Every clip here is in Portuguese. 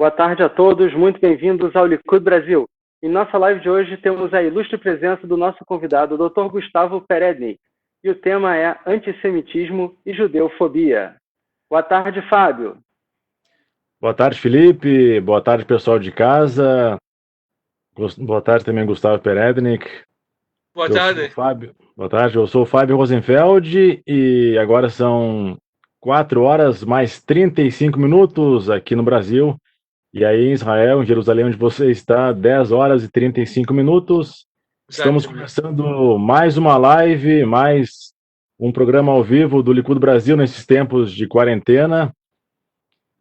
Boa tarde a todos, muito bem-vindos ao Likud Brasil. Em nossa live de hoje temos a ilustre presença do nosso convidado, o Dr. Gustavo Perednik, e o tema é Antissemitismo e Judeofobia. Boa tarde, Fábio. Boa tarde, Felipe. Boa tarde, pessoal de casa. Boa tarde também, Gustavo Perednik. Boa tarde. Boa tarde, eu sou o Fábio Rosenfeld e agora são 4 horas mais 35 minutos aqui no Brasil. E aí em Israel, em Jerusalém, onde você está, 10 horas e 35 minutos. Estamos começando mais uma live, mais um programa ao vivo do Likud Brasil nesses tempos de quarentena.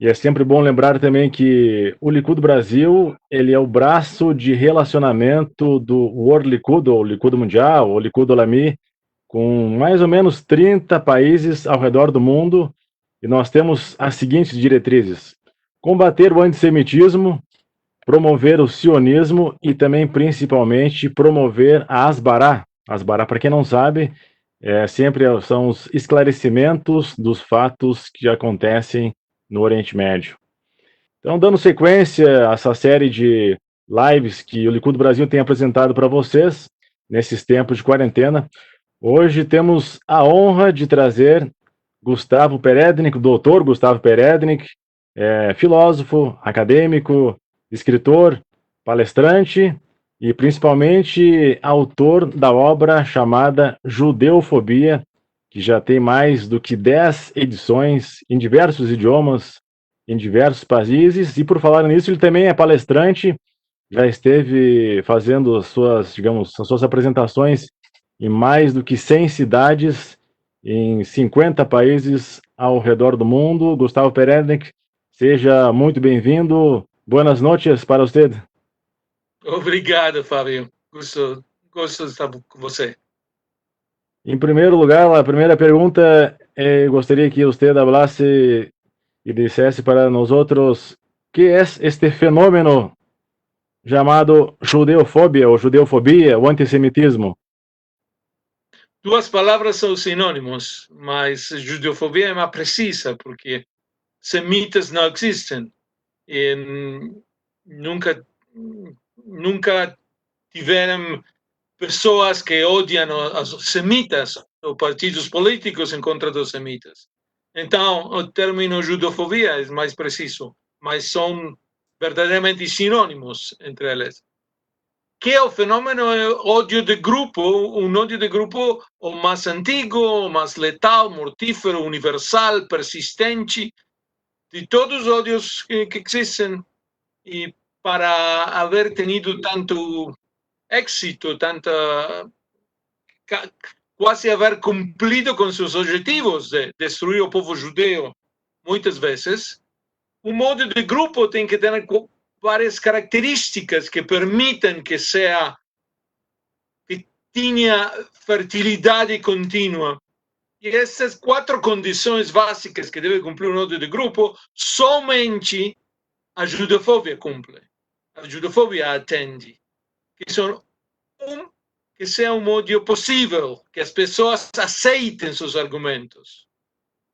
E é sempre bom lembrar também que o Likud Brasil, ele é o braço de relacionamento do World Likud, ou Likud Mundial, ou Likud Olami, com mais ou menos 30 países ao redor do mundo. E nós temos as seguintes diretrizes: combater o antissemitismo, promover o sionismo e também, principalmente, promover a Asbará. Asbará, para quem não sabe, sempre são os esclarecimentos dos fatos que acontecem no Oriente Médio. Então, dando sequência a essa série de lives que o Likud Brasil tem apresentado para vocês, nesses tempos de quarentena, hoje temos a honra de trazer Gustavo Perednik, o doutor Gustavo Perednik, filósofo, acadêmico, escritor, palestrante e principalmente autor da obra chamada Judeofobia, que já tem mais do que 10 edições em diversos idiomas, em diversos países. E por falar nisso, ele também é palestrante, já esteve fazendo as suas apresentações em mais do que 100 cidades, em 50 países ao redor do mundo. Gustavo Perednik, seja muito bem-vindo. Buenas noches para você. Obrigado, Fábio. Gosto de estar com você. Em primeiro lugar, a primeira pergunta, gostaria que você hablasse e dissesse para nós outros que é este fenômeno chamado judeofobia ou judeofobia, o antissemitismo. Duas palavras são sinônimos, mas judeofobia é mais precisa, porque semitas não existem. E nunca tiveram pessoas que odiam os semitas, ou partidos políticos em contra dos semitas. Então, o término judofobia é mais preciso, mas são verdadeiramente sinônimos entre eles. Que é o fenômeno ódio de grupo, um ódio de grupo o mais antigo, o mais letal, mortífero, universal, persistente, de todos os ódios que existem. E para haver tenido tanto éxito, quase haver cumprido com seus objetivos de destruir o povo judeu muitas vezes, o modo de grupo tem que ter várias características que permitem que tenha fertilidade contínua. E essas 4 condições básicas que deve cumprir um ódio de grupo, somente a judofobia cumpre. A judofobia atende. Que seja um ódio possível, que as pessoas aceitem seus argumentos,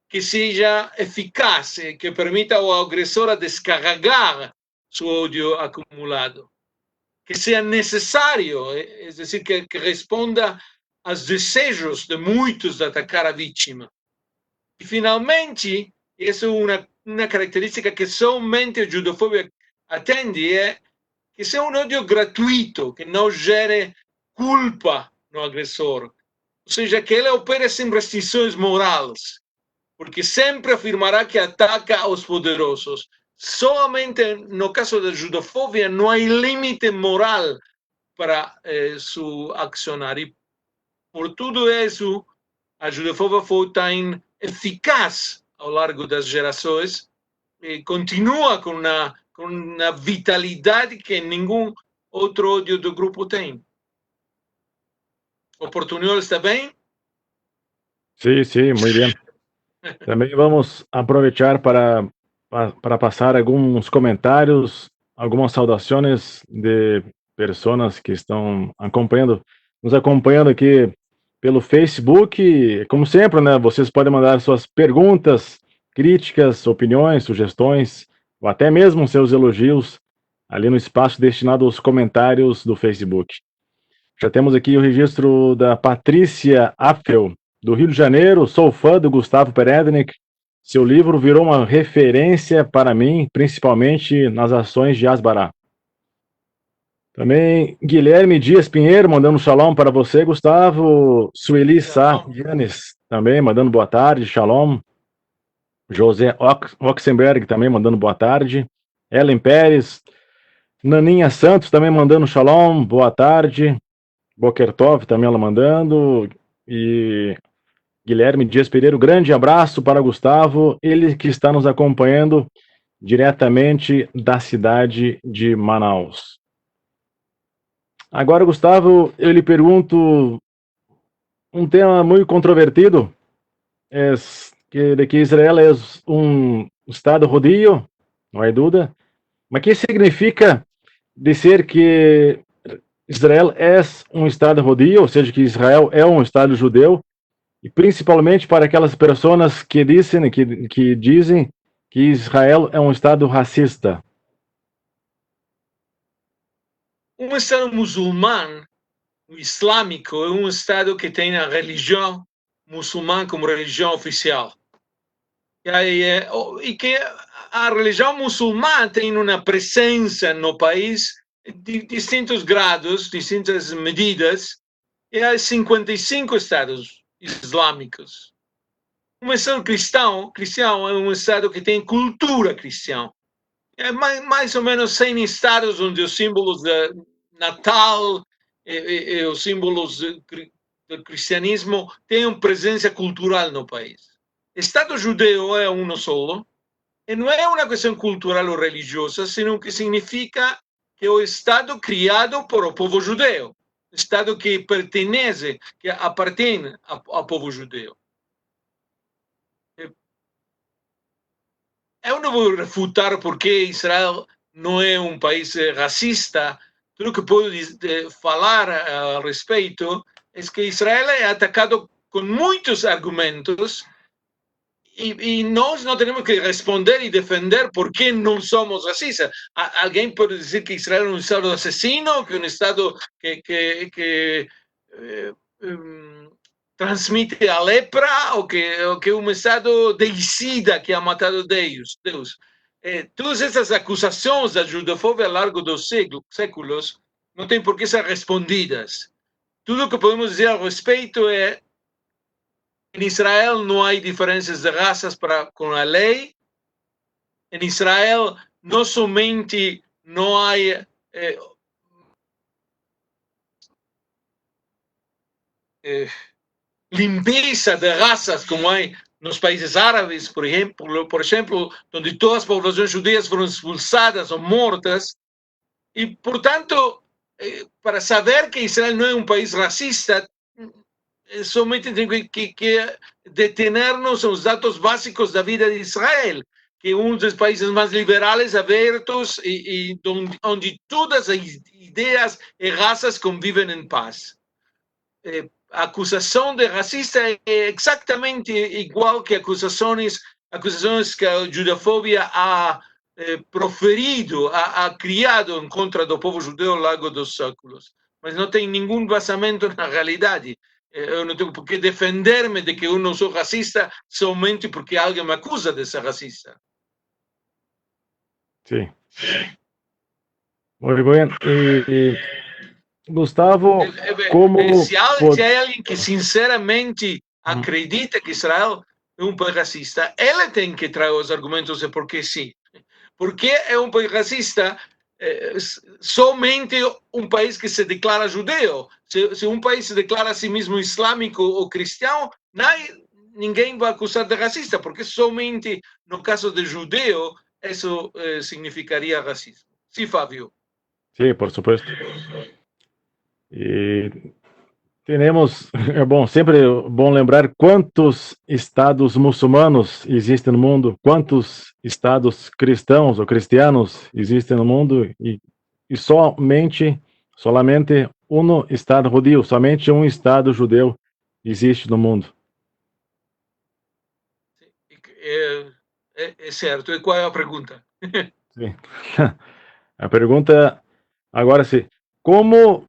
que seja eficaz, que permita ao agressor descarregar seu ódio acumulado, que seja necessário, é dizer, que responda aos desejos de muitos de atacar a vítima. E, finalmente, essa é uma característica que somente a judofobia atende, é que seja um ódio gratuito, que não gere culpa no agressor. Ou seja, que ele opere sem restrições morais, porque sempre afirmará que ataca aos poderosos. Somente no caso da judofobia não há limite moral para seu accionar. E por tudo isso, a judofobia foi tão eficaz ao longo das gerações e continua com uma vitalidade que nenhum outro ódio do grupo tem. ¿Oportunidad está bem? Sim, muito bem. Também vamos aproveitar para passar alguns comentários, algumas saudações de pessoas que estão nos acompanhando aqui pelo Facebook. Como sempre, né, vocês podem mandar suas perguntas, críticas, opiniões, sugestões ou até mesmo seus elogios ali no espaço destinado aos comentários do Facebook. Já temos aqui o registro da Patrícia Affel, do Rio de Janeiro. Sou fã do Gustavo Perednik. Seu livro virou uma referência para mim, principalmente nas ações de Asbará. Também Guilherme Dias Pinheiro, mandando shalom para você, Gustavo. Sueli Sá Yanes, também mandando boa tarde, shalom. José Oxenberg, também mandando boa tarde. Ellen Pérez. Naninha Santos, também mandando shalom, boa tarde. Bokertov, também ela mandando. E Guilherme Dias Pereira, grande abraço para Gustavo, ele que está nos acompanhando diretamente da cidade de Manaus. Agora, Gustavo, eu lhe pergunto um tema muito controvertido, de que Israel é um Estado judio, não é dúvida, mas o que significa dizer que Israel é um Estado judio, ou seja, que Israel é um Estado judeu, e principalmente para aquelas pessoas que dizem que Israel é um Estado racista? Um Estado muçulmano, islâmico, é um Estado que tem a religião muçulmana como religião oficial. E que a religião muçulmana tem uma presença no país de distintos grados, distintas medidas, e há 55 Estados islâmicos. Um Estado cristão é um Estado que tem cultura cristã. É mais ou menos 100 estados onde os símbolos de Natal e os símbolos do cristianismo têm presença cultural no país. Estado judeu é um solo, e não é uma questão cultural ou religiosa, senão que significa que é o Estado criado por o povo judeu, Estado que pertence, que appartiene ao povo judeu. Eu não vou refutar porque Israel não é um país racista. Tudo que posso falar a respeito é que Israel é atacado com muitos argumentos e nós não temos que responder e defender por que não somos racistas. Alguém pode dizer que Israel é um Estado assassino, que é um Estado que transmite a lepra, ou que é um Estado deicida que ha matado Deus. Todas essas acusações da judofobia ao longo dos séculos não têm por que ser respondidas. Tudo o que podemos dizer a respeito é que em Israel não há diferenças de raças com a lei. Em Israel não somente não há limpeza de raças como há nos países árabes, por exemplo, onde todas as populações judias foram expulsadas ou mortas. E, portanto, para saber que Israel não é um país racista, somente tem que deter-nos aos dados básicos da vida de Israel, que é um dos países mais liberais, abertos e onde todas as ideias e raças convivem em paz. A acusação de racista é exatamente igual que acusações que a judofobia ha proferido, ha criado contra o povo judeu ao longo dos séculos. Mas não tem nenhum basamento na realidade. Eu não tenho por que defender-me de que eu não sou racista somente porque alguém me acusa de ser racista. Sim. Muito bem. Gustavo, como... Se há alguém que sinceramente acredita que Israel é um país racista, ele tem que trazer os argumentos de por que sim. Porque é um país racista somente um país que se declara judeu. Se um país se declara a si mesmo islâmico ou cristão, ninguém vai acusar de racista, porque somente no caso de judeu isso significaria racismo. Sim, Fábio. Sim, por supuesto. E temos, sempre bom lembrar quantos estados muçulmanos existem no mundo, quantos estados cristãos ou cristianos existem no mundo, e solamente um estado judeu, somente um estado judeu existe no mundo. É certo. E qual é a pergunta? Sim. A pergunta agora sim: como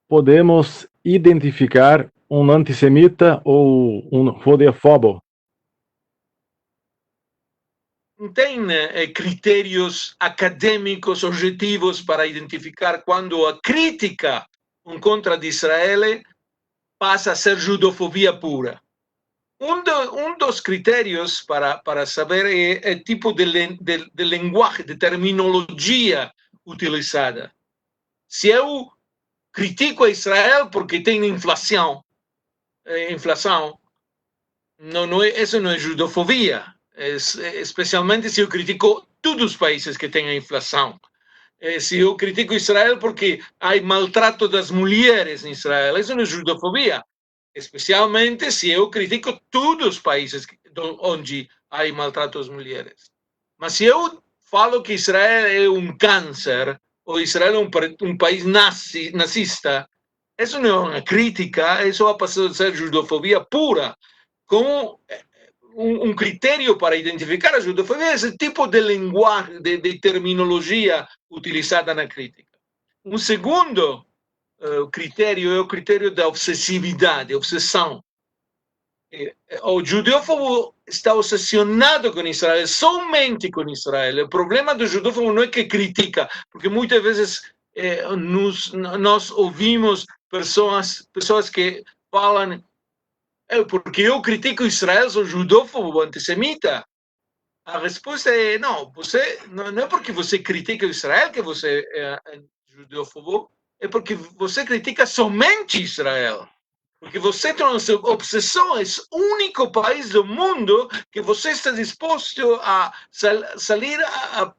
podemos identificar um antissemita ou um judeófobo? Não tem critérios acadêmicos objetivos para identificar quando a crítica contra de Israel passa a ser judofobia pura. Dos critérios para saber é o tipo de linguagem, de terminologia utilizada. Se eu critico a Israel porque tem inflação, isso não é judofobia, especialmente se eu critico todos os países que têm inflação. Se eu critico Israel porque há maltrato das mulheres em Israel, isso não é judofobia, especialmente se eu critico todos os países onde há maltrato às mulheres. Mas se eu falo que Israel é um câncer, ou Israel é um país nazista, isso não é uma crítica, isso vai passar a ser judofobia pura. Como critério para identificar a judofobia é esse tipo de linguagem, de terminologia utilizada na crítica. Um segundo critério é o critério da obsessividade, obsessão. O judeófobo está obsessionado com Israel, somente com Israel. O problema do judeófobo não é que critica, porque muitas vezes nós ouvimos pessoas que falam porque eu critico Israel, sou judófobo, antissemita. A resposta é não, não é porque você critica Israel que você é judófobo, é porque você critica somente Israel. Porque você tem uma obsessão, é o único país do mundo que você está disposto a sair a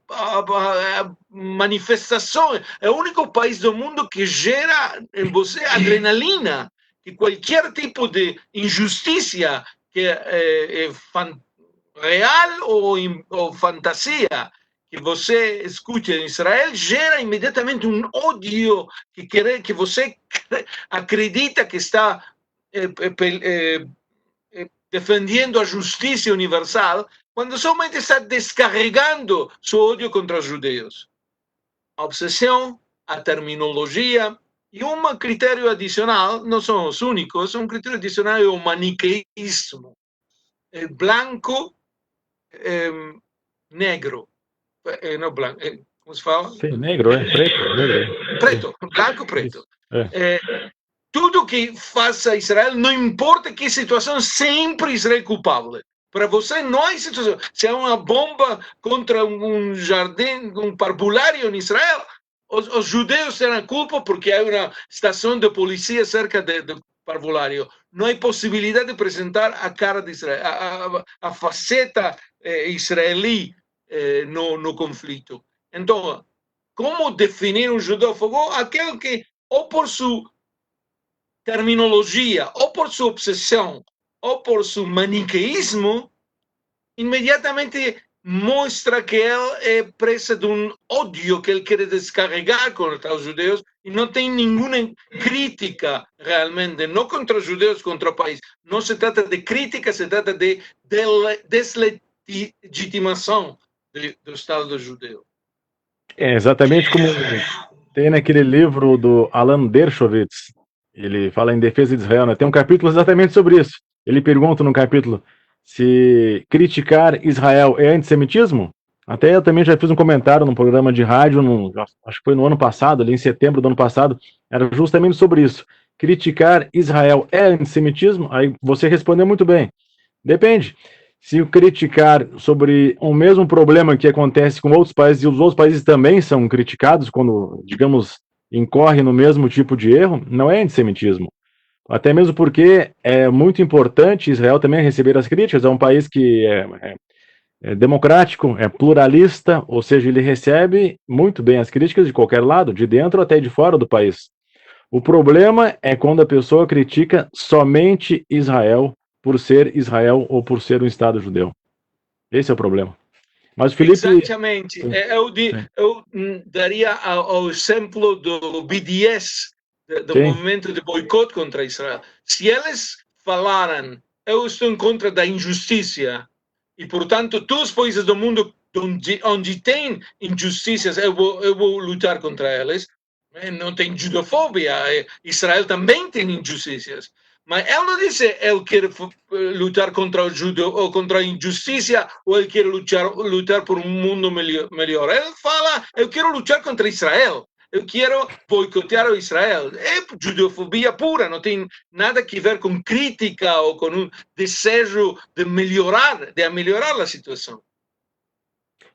manifestações. É o único país do mundo que gera em você adrenalina, que qualquer tipo de injustiça que é real ou fantasia que você escute em Israel gera imediatamente um ódio que você acredita que está defendendo a justiça universal, quando somente está descarregando seu ódio contra os judeus. A obsessão, a terminologia e um critério adicional, não são os únicos, um critério adicional é o maniqueísmo. Branco, negro. Não branco, como se fala? Sim, negro, preto. Negro. Preto, branco, preto. Tudo que faça Israel, não importa que situação, sempre Israel é culpável. Para você não há situação. Se há uma bomba contra um jardim, um parvulário em Israel, os judeus têm a culpa porque há uma estação de polícia cerca do parvulário. Não há possibilidade de apresentar a cara de Israel, a faceta israelí no conflito. Então, como definir um judófobo? Aquele que, ou por sua terminologia, ou por sua obsessão, ou por seu maniqueísmo, imediatamente mostra que ele é presa de um ódio que ele quer descarregar contra os judeus e não tem nenhuma crítica realmente, não contra os judeus, contra o país. Não se trata de crítica, se trata de deslegitimação do Estado judeu. É exatamente como tem naquele livro do Alan Dershowitz, ele fala em defesa de Israel, né? Tem um capítulo exatamente sobre isso. Ele pergunta no capítulo se criticar Israel é antissemitismo. Até eu também já fiz um comentário num programa de rádio, acho que foi no ano passado, ali em setembro do ano passado, era justamente sobre isso. Criticar Israel é antissemitismo? Aí você respondeu muito bem. Depende. Se criticar sobre o mesmo problema que acontece com outros países, e os outros países também são criticados quando, digamos, incorre no mesmo tipo de erro, não é antissemitismo. Até mesmo porque é muito importante Israel também receber as críticas, é um país que é democrático, é pluralista, ou seja, ele recebe muito bem as críticas de qualquer lado, de dentro até de fora do país. O problema é quando a pessoa critica somente Israel, por ser Israel ou por ser um Estado judeu. Esse é o problema. Mas Felipe... Exatamente. Eu daria o exemplo do BDS, do movimento de boicote contra Israel. Se eles falaram, eu estou em contra da injustiça, e, portanto, todos os países do mundo onde tem injustiças, eu vou lutar contra elas. Não tem judofobia. Israel também tem injustiças. Mas ele não disse eu quero lutar contra o judeu ou contra a injustiça ou ele quer lutar por um mundo melhor. Ele fala eu quero lutar contra Israel. Eu quero boicotear Israel. É judofobia pura, não tem nada a ver com crítica ou com um desejo de melhorar a situação.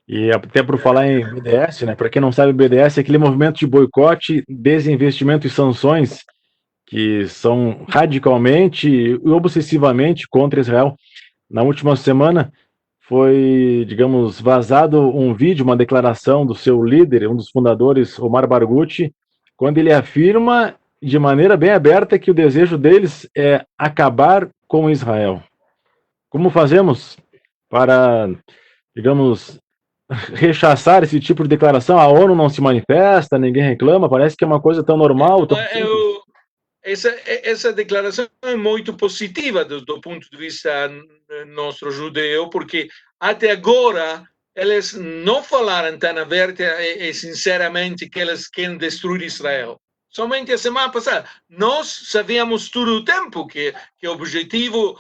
E até por falar em BDS, né? Para quem não sabe, o BDS é aquele movimento de boicote, desinvestimento e sanções que são radicalmente e obsessivamente contra Israel. Na última semana foi, digamos, vazado um vídeo, uma declaração do seu líder, um dos fundadores, Omar Barghouti, quando ele afirma de maneira bem aberta que o desejo deles é acabar com Israel. Como fazemos para, digamos, rechaçar esse tipo de declaração? A ONU não se manifesta, ninguém reclama, parece que é uma coisa tão normal, tão essa declaração é muito positiva do ponto de vista nosso judeu, porque até agora eles não falaram tão aberta e sinceramente que eles querem destruir Israel. Somente a semana passada, nós sabíamos todo o tempo que o objetivo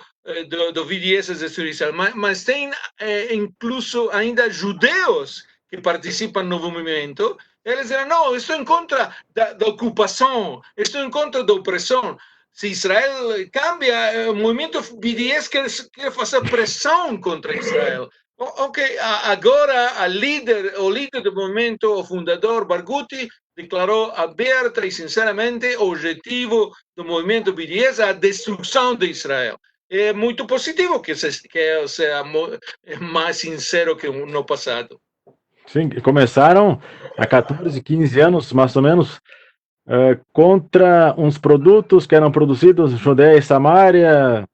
do BDS é destruir Israel, mas tem incluso ainda judeus que participam no movimento. Eles disseram, não, estou em contra da ocupação, estou em contra da opressão. Se Israel cambia, o movimento BDS quer fazer pressão contra Israel. Ok, agora o líder do movimento, o fundador Barghouti, declarou aberta e sinceramente o objetivo do movimento BDS é a destruição de Israel. É muito positivo que seja mais sincero que no passado. Sim, começaram há 14, 15 anos, mais ou menos, contra uns produtos que eram produzidos em Judéia e Samária,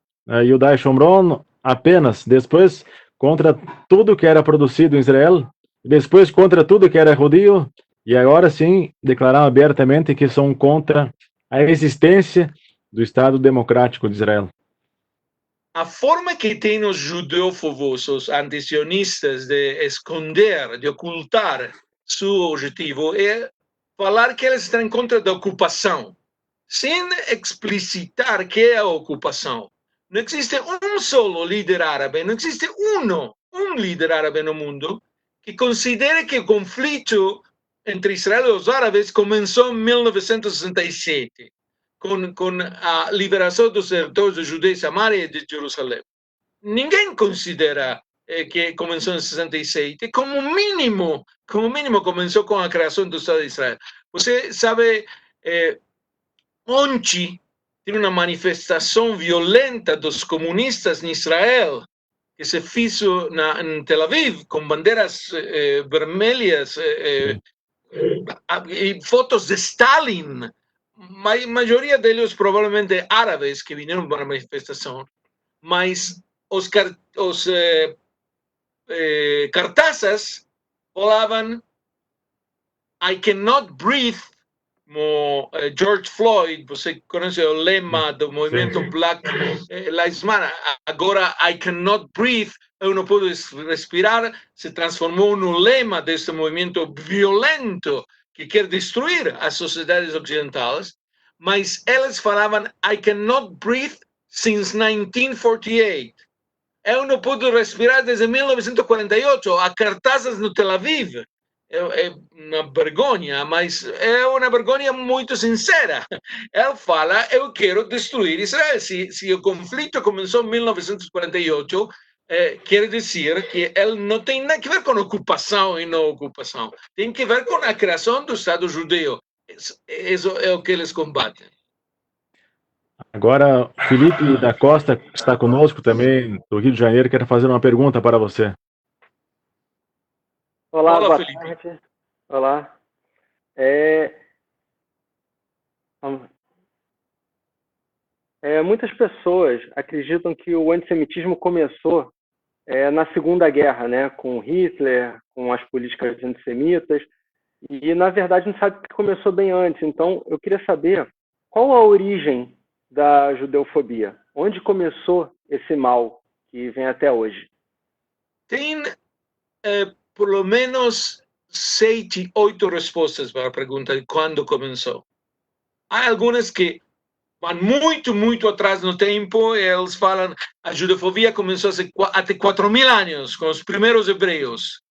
Judá e Shomron, apenas. Depois, contra tudo que era produzido em Israel. Depois, contra tudo que era judeu. E agora sim, declararam abertamente que são contra a existência do Estado Democrático de Israel. A forma que tem os judeófobos, os antisionistas, de esconder, de ocultar seu objetivo é falar que eles estão em contra da ocupação, sem explicitar que é a ocupação. Não existe um solo líder árabe, não existe um líder árabe no mundo que considere que o conflito entre Israel e os árabes começou em 1967. Com a liberação dos territórios de Judéia e Samaria e de Jerusalém. Ninguém considera que começou em 67, como mínimo começou com a criação do Estado de Israel. Você sabe, ontem tem uma manifestação violenta dos comunistas em Israel, que se fez em Tel Aviv, com bandeiras vermelhas e fotos de Stalin. A maioria deles provavelmente árabes que vieram para a manifestação, mas os cartazes falavam I cannot breathe, como George Floyd, você conhece o lema do movimento Black Lives Matter, agora I cannot breathe, eu não posso respirar, se transformou no lema desse movimento violento que quer destruir as sociedades ocidentais, mas eles falavam I cannot breathe since 1948. Eu não pude respirar desde 1948. Há cartazes no Tel Aviv. É uma vergonha, mas é uma vergonha muito sincera. Ele fala, eu quero destruir Israel. Se o conflito começou em 1948, quer dizer que ele não tem nada a ver com ocupação e não ocupação. Tem que ver com a criação do Estado judeu. Isso é o que eles combatem. Agora, Felipe da Costa, que está conosco também, do Rio de Janeiro, quer fazer uma pergunta para você. Olá, boa Felipe. tarde. Olá. Muitas pessoas acreditam que o antissemitismo começou na Segunda Guerra, né, com Hitler, com as políticas antissemitas, e na verdade não sabe que começou bem antes. Então, eu queria saber qual a origem da judeofobia? Onde começou esse mal que vem até hoje? Tem por lo menos 6, 8 respostas para a pergunta de quando começou. Há algumas que vão muito atrás no tempo, e eles falam a judefobia começou até 4.000 anos, com os primeiros hebreus.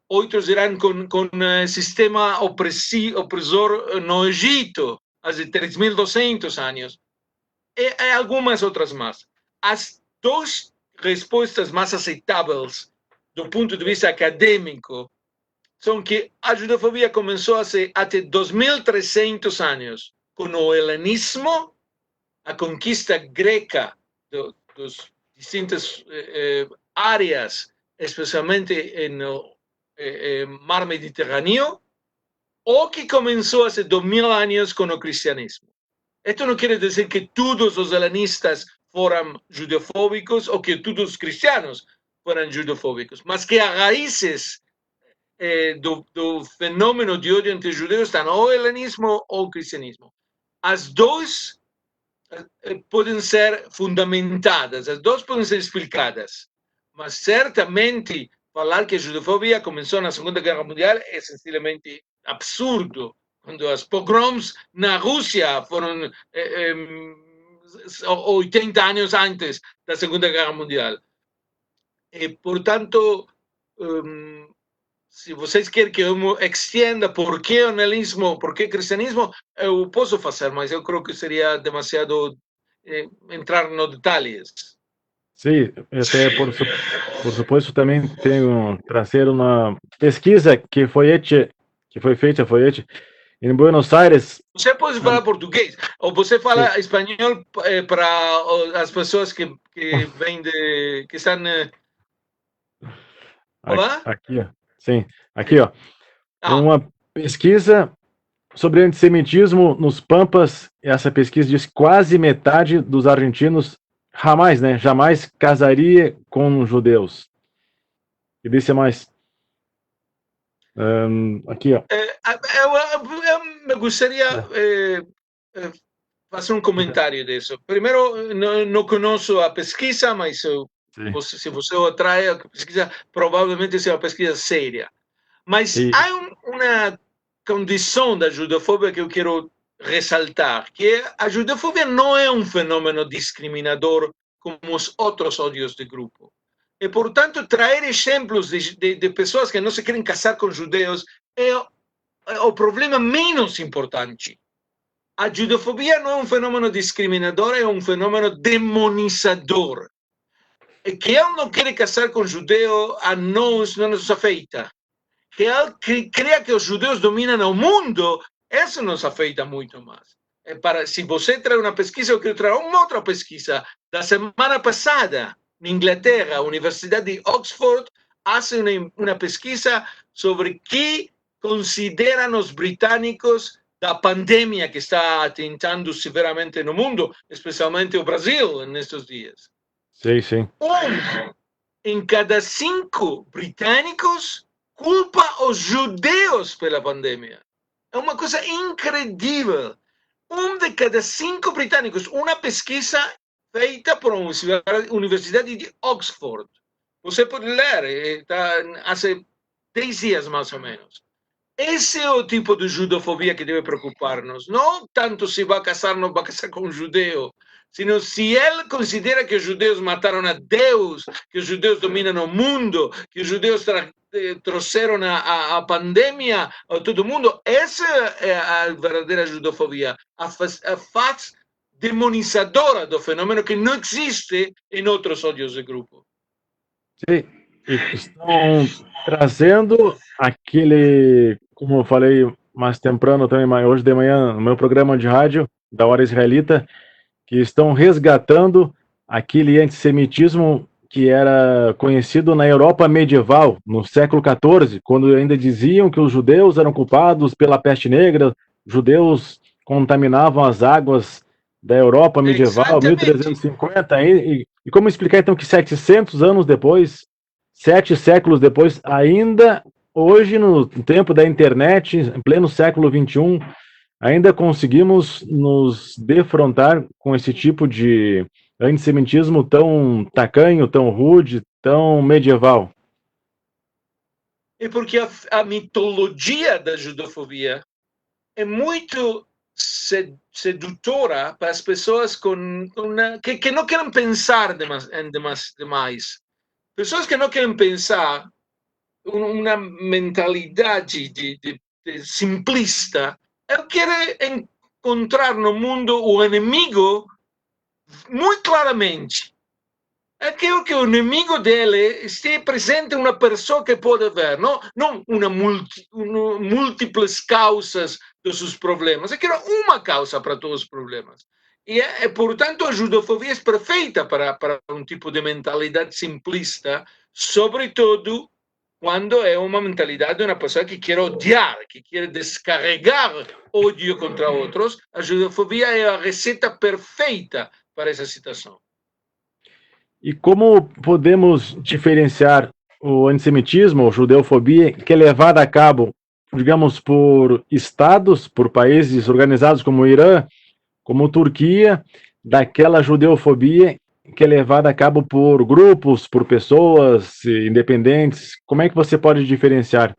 Outros dirão com sistema opressor no Egito, há 3.200 anos. E algumas outras mais. As duas respostas mais aceitáveis do ponto de vista acadêmico são que a judefobia começou até 2.300 anos, com o helenismo, a conquista greca dos distintas áreas, especialmente no mar Mediterrâneo, ou que começou há 2.000 anos com o cristianismo. Isto não quer dizer que todos os helenistas foram judefóbicos ou que todos os cristianos foram judefóbicos, mas que as raízes do fenômeno de ódio entre judeus estão ou o helenismo ou o cristianismo. As duas podem ser fundamentadas, as duas podem ser explicadas, mas certamente falar que a judefobia começou na Segunda Guerra Mundial é essencialmente absurdo, quando as pogroms na Rússia foram 80 anos antes da Segunda Guerra Mundial. E, portanto, se vocês querem que eu extienda por que o helenismo, por que o cristianismo, eu posso fazer, mas eu creio que seria demasiado entrar nos detalhes. Sim, até por suposto também tenho trazer uma pesquisa que foi feita em Buenos Aires. Você pode falar português, ou você fala espanhol para as pessoas que vêm que estão... Olá? Aqui, ó. Sim, aqui, ó. Uma pesquisa sobre antissemitismo nos Pampas. Essa pesquisa diz que quase metade dos argentinos jamais casaria com judeus. E disse mais. Aqui, ó. Eu gostaria fazer um comentário disso. Primeiro, não conheço a pesquisa, mas se você o atrai a pesquisa, provavelmente é uma pesquisa séria. Mas há uma condição da judefobia que eu quero ressaltar, que a judefobia não é um fenômeno discriminador como os outros ódios de grupo. E, portanto, trazer exemplos de pessoas que não se querem casar com judeus é o problema menos importante. A judefobia não é um fenômeno discriminador, é um fenômeno demonizador. E que ele não quer casar com judeu, a nós não nos afeta. Que ele cria que os judeus dominam o mundo, isso nos afeta muito mais. Se você traz uma pesquisa, eu quero trazer uma outra pesquisa da semana passada, na Inglaterra, a Universidade de Oxford faz uma pesquisa sobre que consideram os britânicos da pandemia que está atentando severamente no mundo, especialmente o Brasil nestes dias. Sim. 1 em cada 5 britânicos culpa os judeus pela pandemia. É uma coisa incrível. 1 de cada 5 britânicos, uma pesquisa feita por uma Universidade de Oxford. Você pode ler, está há 10 dias mais ou menos. Esse é o tipo de judofobia que deve preocupar-nos. Não tanto se vai casar ou não vai casar com um judeu, sino se ele considera que os judeus mataram a Deus, que os judeus dominam o mundo, que os judeus trouxeram a pandemia a todo mundo. Essa é a verdadeira judofobia, a face demonizadora do fenômeno que não existe em outros ódios de grupo. Sim, e estão trazendo aquele, como eu falei mais temprano também, hoje de manhã, no meu programa de rádio, da Hora Israelita, que estão resgatando aquele antissemitismo que era conhecido na Europa medieval, no século XIV, quando ainda diziam que os judeus eram culpados pela peste negra, judeus contaminavam as águas da Europa medieval, 1350, e como explicar então que 700 anos depois, 7 séculos depois, ainda hoje, no tempo da internet, em pleno século XXI, ainda conseguimos nos defrontar com esse tipo de antissemitismo tão tacanho, tão rude, tão medieval? é porque a mitologia da judofobia é muito sedutora para as pessoas que não querem pensar demais. Pessoas que não querem pensar uma mentalidade de simplista. Ele quer encontrar no mundo o inimigo muito claramente. Aquilo que o inimigo dele esteja presente uma pessoa que pode ver, não múltiplas causas dos seus problemas. Aquilo é uma causa para todos os problemas. E, portanto, a judofobia é perfeita para um tipo de mentalidade simplista, sobretudo quando é uma mentalidade de uma pessoa que quer odiar, que quer descarregar ódio contra outros. A judofobia é a receita perfeita para essa situação. E como podemos diferenciar o antissemitismo, ou judeofobia, que é levada a cabo, digamos, por estados, por países organizados como o Irã, como Turquia, daquela judeofobia que é levada a cabo por grupos, por pessoas independentes? Como é que você pode diferenciar?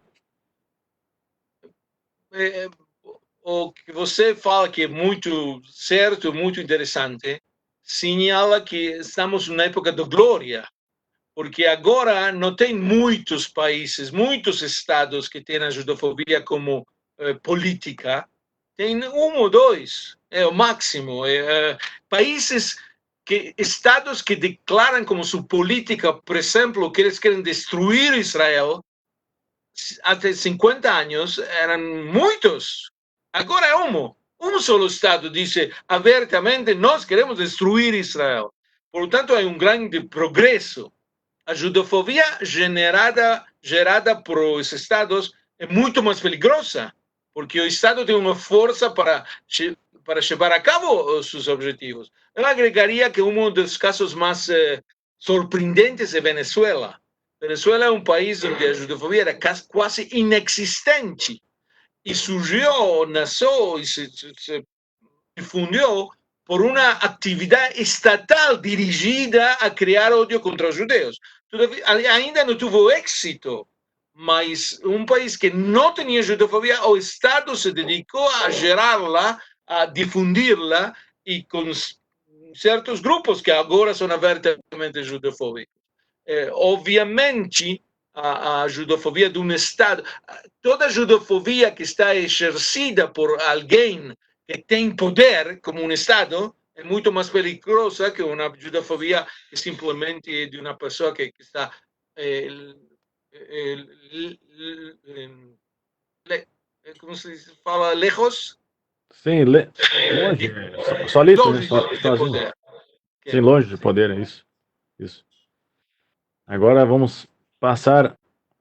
O que você fala que é muito certo, muito interessante, señala que estamos numa época de glória, porque agora não tem muitos países, muitos estados que têm a judofobia como política, tem um ou dois, é o máximo. Estados que declaram como sua política, por exemplo, que eles querem destruir Israel, até 50 anos eram muitos. Agora é um solo Estado disse abertamente: nós queremos destruir Israel. Portanto, é um grande progresso. A judofobia gerada por os Estados é muito mais perigosa, porque o Estado tem uma força para levar a cabo os seus objetivos. Eu agregaria que um dos casos mais surpreendentes é Venezuela. Venezuela é um país onde a judofobia era quase inexistente e surgiu, nasceu e se difundiu por uma atividade estatal dirigida a criar ódio contra os judeus. Ainda não teve êxito, mas um país que não tinha judofobia, o Estado se dedicou a gerá-la, a difundir-la, e com certos grupos que agora são abertamente judofóbicos. Obviamente, a judofobia de um Estado, toda judofobia que está exercida por alguém que tem poder, como um Estado, é muito mais perigosa que uma judofobia que simplesmente é de uma pessoa que está como se fala, lejos? Sim, longe, solito, né? Poder. Sim, longe de poder, é isso. Isso. Agora vamos passar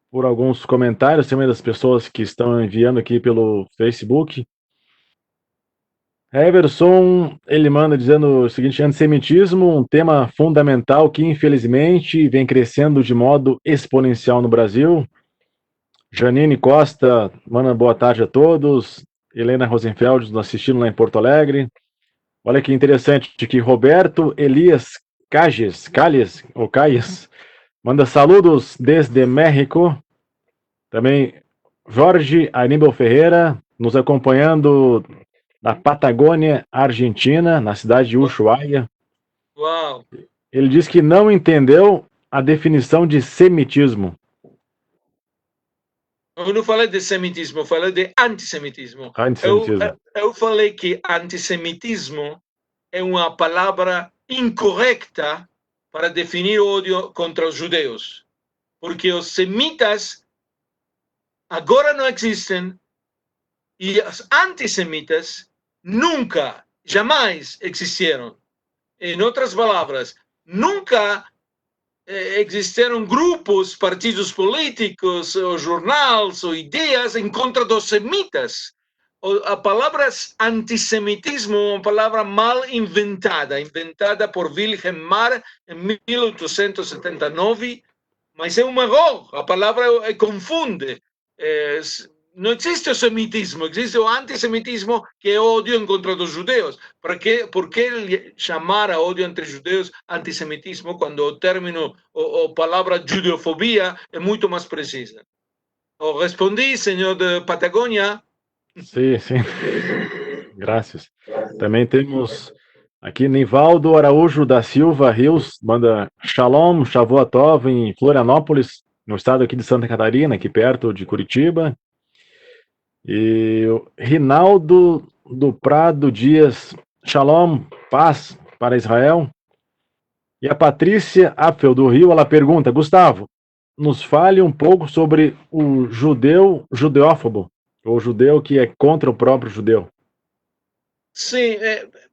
por alguns comentários também das pessoas que estão enviando aqui pelo Facebook. Everson, ele manda dizendo o seguinte: antissemitismo, um tema fundamental que infelizmente vem crescendo de modo exponencial no Brasil. Janine Costa, manda boa tarde a todos. Helena Rosenfeld nos assistindo lá em Porto Alegre. Olha que interessante que Roberto Elias Calles, manda saludos desde México. Também Jorge Aníbal Ferreira, nos acompanhando na Patagônia, Argentina, na cidade de Ushuaia. Uau! Ele diz que não entendeu a definição de semitismo. Eu não falei de semitismo, eu falei de antissemitismo. Antissemitismo. Eu falei que antissemitismo é uma palavra incorreta para definir ódio contra os judeus. Porque os semitas agora não existem e os antissemitas nunca, jamais existiram. Em outras palavras, nunca existiram grupos, partidos políticos, ou jornais, ou ideias em contra dos semitas. A palavra antissemitismo é uma palavra mal inventada por Wilhelm Marr em 1879, mas é um erro, a palavra confunde. Não existe o semitismo, existe o antissemitismo, que é ódio contra os judeus. Por que chamar a ódio entre judeus antissemitismo quando o término, a palavra judeofobia é muito mais precisa? Eu respondi, senhor de Patagônia? Sim, sim. Graças. Também temos aqui Nivaldo Araújo da Silva Rios, manda Shalom, Shavuot em Florianópolis, no estado aqui de Santa Catarina, aqui perto de Curitiba. E o Rinaldo do Prado Dias, Shalom, paz para Israel. E a Patrícia Apfel do Rio, ela pergunta, Gustavo, nos fale um pouco sobre o judeu judeófobo, ou judeu que é contra o próprio judeu. Sim,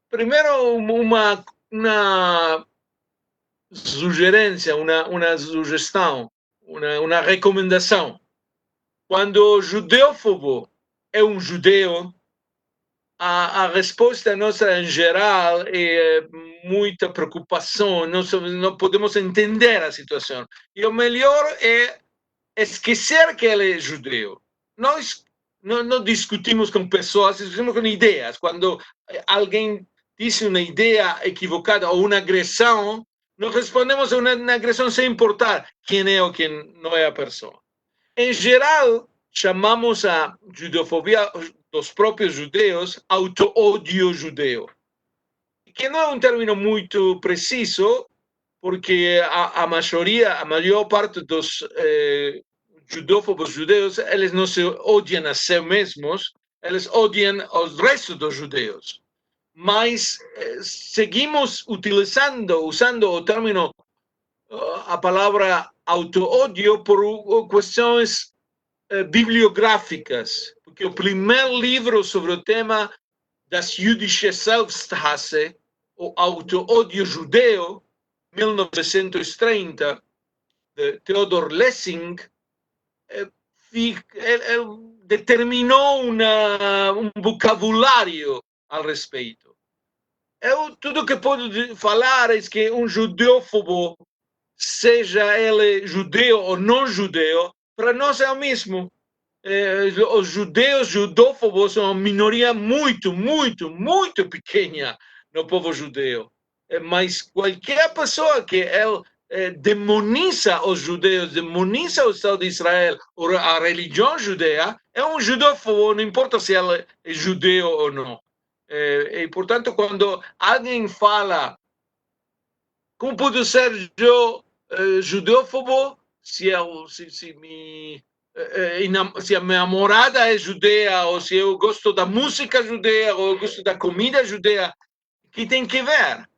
primeiro uma sugerência, uma sugestão, uma recomendação. Quando o judeófobo é um judeu, a resposta nossa em geral é muita preocupação, não podemos entender a situação. E o melhor é esquecer que ele é judeu. Nós não discutimos com pessoas, discutimos com ideias. Quando alguém diz uma ideia equivocada ou uma agressão, nós respondemos a uma agressão sem importar quem é ou quem não é a pessoa. Em geral, chamamos a judeofobia dos próprios judeus auto-ódio judeu, que não é um termo muito preciso, porque a maior parte dos judófobos judeus, eles não se odiam a si mesmos, eles odiam os restos dos judeus. Mas seguimos usando o término, a palavra auto-ódio por questões bibliográficas, porque o primeiro livro sobre o tema das jüdische Selbsthasse, o auto-ódio judeu, 1930, de Theodor Lessing, determinou um vocabulário a respeito. Tudo que posso falar é que um judeófobo, seja ele judeu ou não judeu, para nós é o mesmo. Os judeus judófobos são uma minoria muito, muito, muito pequena no povo judeu. Mas qualquer pessoa que demoniza os judeus, demoniza o Estado de Israel, ou a religião judeia, é um judófobo, não importa se ele é judeu ou não. E, portanto, quando alguém fala, como pode ser eu judófobo se a minha namorada é judeia, ou se eu gosto da música judeia, ou eu gosto da comida judeia, que tem que ver?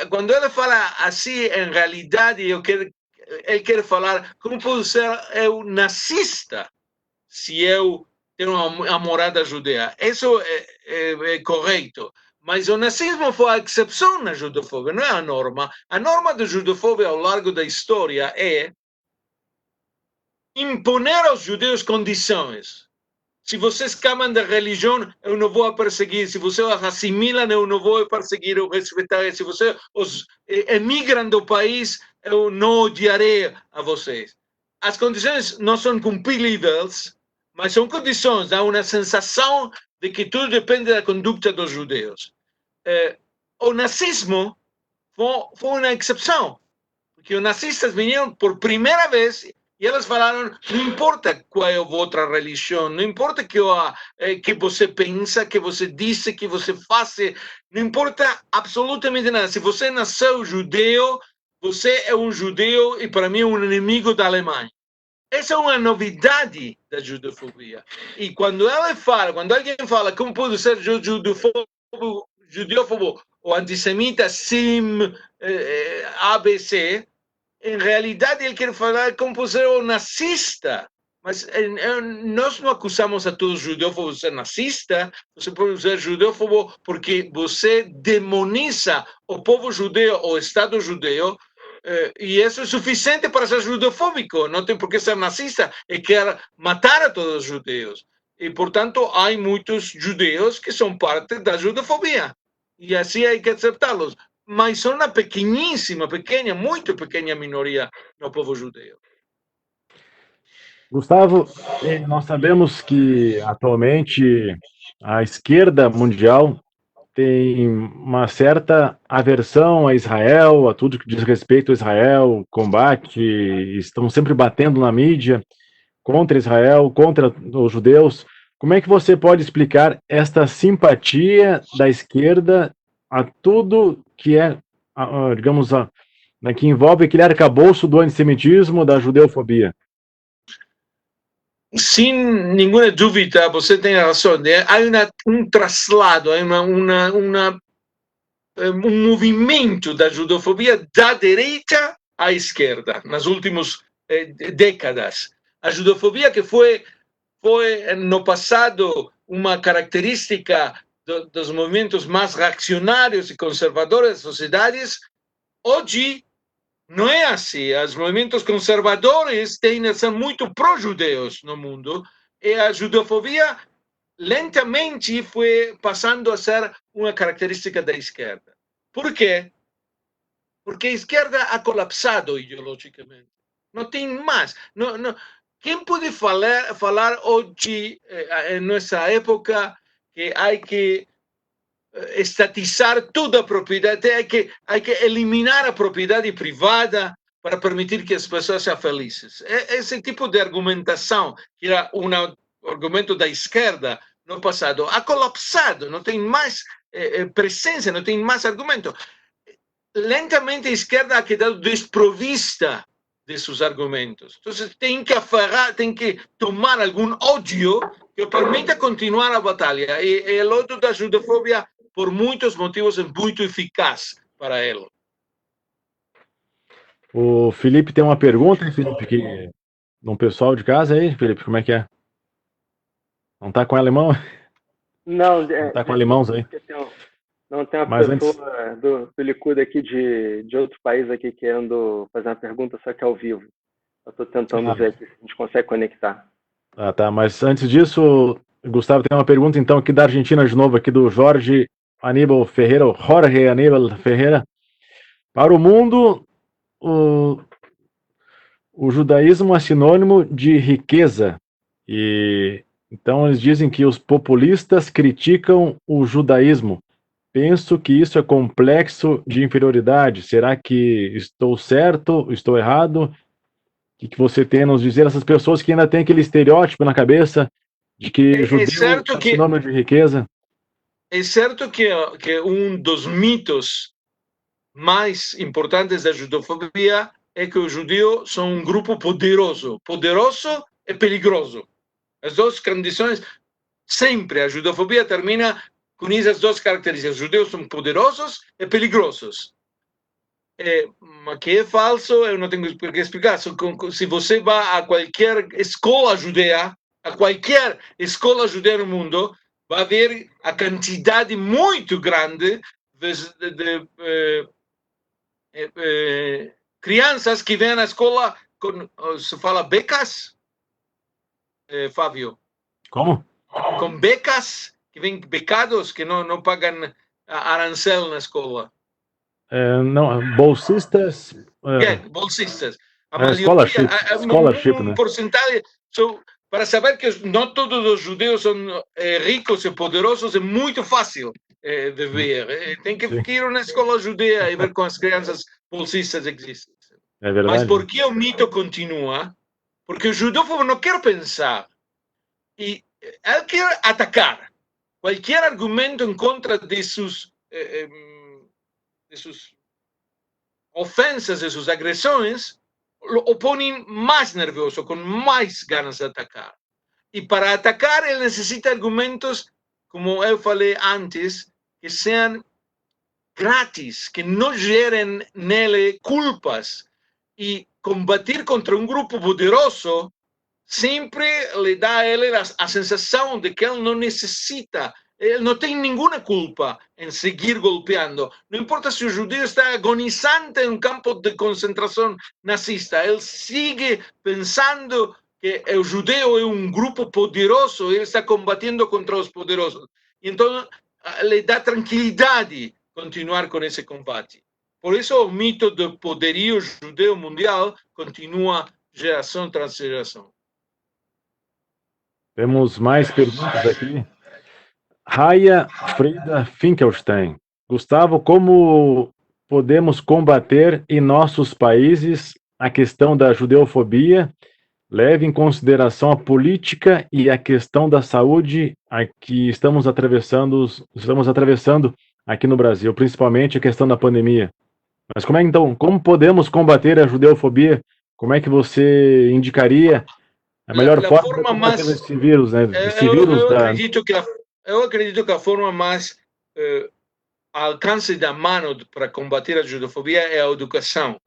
Quando ele fala assim, em realidade, ele quer falar como pode ser eu nazista se eu tenho uma namorada judeia. Isso é correto. Mas o nazismo foi a exceção na judofobia, não é a norma. A norma da judofobia ao longo da história é imponer aos judeus condições. Se vocês camam da religião, eu não vou perseguir. Se vocês os assimilam, eu não vou perseguir ou respeitar. Se vocês os emigram do país, eu não odiarei a vocês. As condições não são cumpridas, mas são condições, dá uma sensação de que tudo depende da conduta dos judeus. O nazismo foi uma exceção, porque os nazistas vieram por primeira vez e eles falaram, não importa qual é a outra religião, não importa que você pensa, que você diz, que você faz, não importa absolutamente nada. Se você nasceu judeu, você é um judeu e para mim é um inimigo da Alemanha. Essa é uma novidade da judofobia. E quando alguém fala como pode ser judeófobo ou antissemita sim ABC, em realidade ele quer falar como pode ser o nazista. Mas nós não acusamos a todos os judeófobos de ser nazista. Você pode ser judeófobo porque você demoniza o povo judeu, o Estado judeu, e isso é suficiente para ser judofóbico. Não tem por que ser nazista e quer matar a todos os judeus. E, portanto, há muitos judeus que são parte da judofobia. E assim há que aceptá-los. Mas são uma pequena, muito pequena minoria no povo judeu. Gustavo, nós sabemos que atualmente a esquerda mundial tem uma certa aversão a Israel, a tudo que diz respeito a Israel, combate, estão sempre batendo na mídia. contra Israel, contra os judeus. Como é que você pode explicar esta simpatia da esquerda a tudo que é, digamos, que envolve aquele arcabouço do antissemitismo, da judeofobia? Sem nenhuma dúvida, você tem razão. Há um traslado, há um movimento da judofobia da direita à esquerda nas últimas décadas. A judofobia que foi no passado uma característica dos movimentos mais reacionários e conservadores das sociedades, hoje não é assim. Os movimentos conservadores são muito pró-judeus no mundo e a judofobia lentamente foi passando a ser uma característica da esquerda. Por quê? Porque a esquerda ha colapsado ideologicamente. Não tem mais. Quem pode falar hoje, nessa época, que há que estatizar toda a propriedade, há que eliminar a propriedade privada para permitir que as pessoas sejam felizes? Esse tipo de argumentação, que era um argumento da esquerda no passado, ha colapsado, não tem mais presença, não tem mais argumento. Lentamente a esquerda ha quedado desprovista desses argumentos. Então tem que tomar algum ódio que permita continuar a batalha. E o ódio da judofobia, por muitos motivos, é muito eficaz para ela. O Felipe tem uma pergunta, hein, Felipe, que um pessoal de casa aí, Felipe, como é que é? Não tá com alemão? Não, tá com alemãos aí? Não, tem uma Mas pessoa do Likud aqui de outro país aqui querendo fazer uma pergunta, só que ao vivo. Eu estou tentando ver aqui se a gente consegue conectar. Tá. Mas antes disso, Gustavo, tem uma pergunta então aqui da Argentina de novo, aqui do Jorge Aníbal Ferreira, Jorge Aníbal Ferreira. Para o mundo, o judaísmo é sinônimo de riqueza. E então eles dizem que os populistas criticam o judaísmo. Penso que isso é complexo de inferioridade. Será que estou certo? Estou errado? O que você tem a nos dizer? Essas pessoas que ainda têm aquele estereótipo na cabeça de que judeu é sinônimo de riqueza. É certo que um dos mitos mais importantes da judofobia é que os judeus são um grupo poderoso. Poderoso e perigoso. As duas condições, sempre a judofobia termina com essas duas características. Os judeus são poderosos e perigosos. Mas que é falso, eu não tenho por que explicar. Se você vai a qualquer escola judea no mundo, vai ver a quantidade muito grande de crianças que vêm à escola com, se fala becas, Fábio? Como? Com becas, que vêm becados, que não pagam arancel na escola. Não, bolsistas. Bolsistas. Scholarship, né? Porcentagem. Para saber que não todos os judeus são ricos e poderosos, é muito fácil de ver. Tem que ir a uma escola judeia e ver como as crianças bolsistas existem. É verdade. Mas por que o mito continua? Porque o judeu não quer pensar. E ele quer atacar. Qualquer argumento em contra de suas ofensas, de suas agressões, o põem mais nervoso, com mais ganas de atacar. E para atacar, ele necessita argumentos, como eu falei antes, que sejam grátis, que não gerem nele culpas. E combater contra um grupo poderoso sempre lhe dá a ele a sensação de que ele não necessita, ele não tem nenhuma culpa em seguir golpeando. Não importa se o judeu está agonizante em um campo de concentração nazista, ele sigue pensando que o judeu é um grupo poderoso, ele está combatendo contra os poderosos. Então, lhe dá tranquilidade continuar com esse combate. Por isso, o mito do poderio judeu mundial continua geração tras geração. Temos mais perguntas aqui. Raya Frida Finkelstein. Gustavo, como podemos combater em nossos países a questão da judeofobia, leve em consideração a política e a questão da saúde a que estamos atravessando aqui no Brasil, principalmente a questão da pandemia. Mas como podemos combater a judeofobia? Como é que você indicaria a melhor forma de combater esse vírus, né? Eu acredito que a forma mais alcance da mão para combater a judofobia é a educação.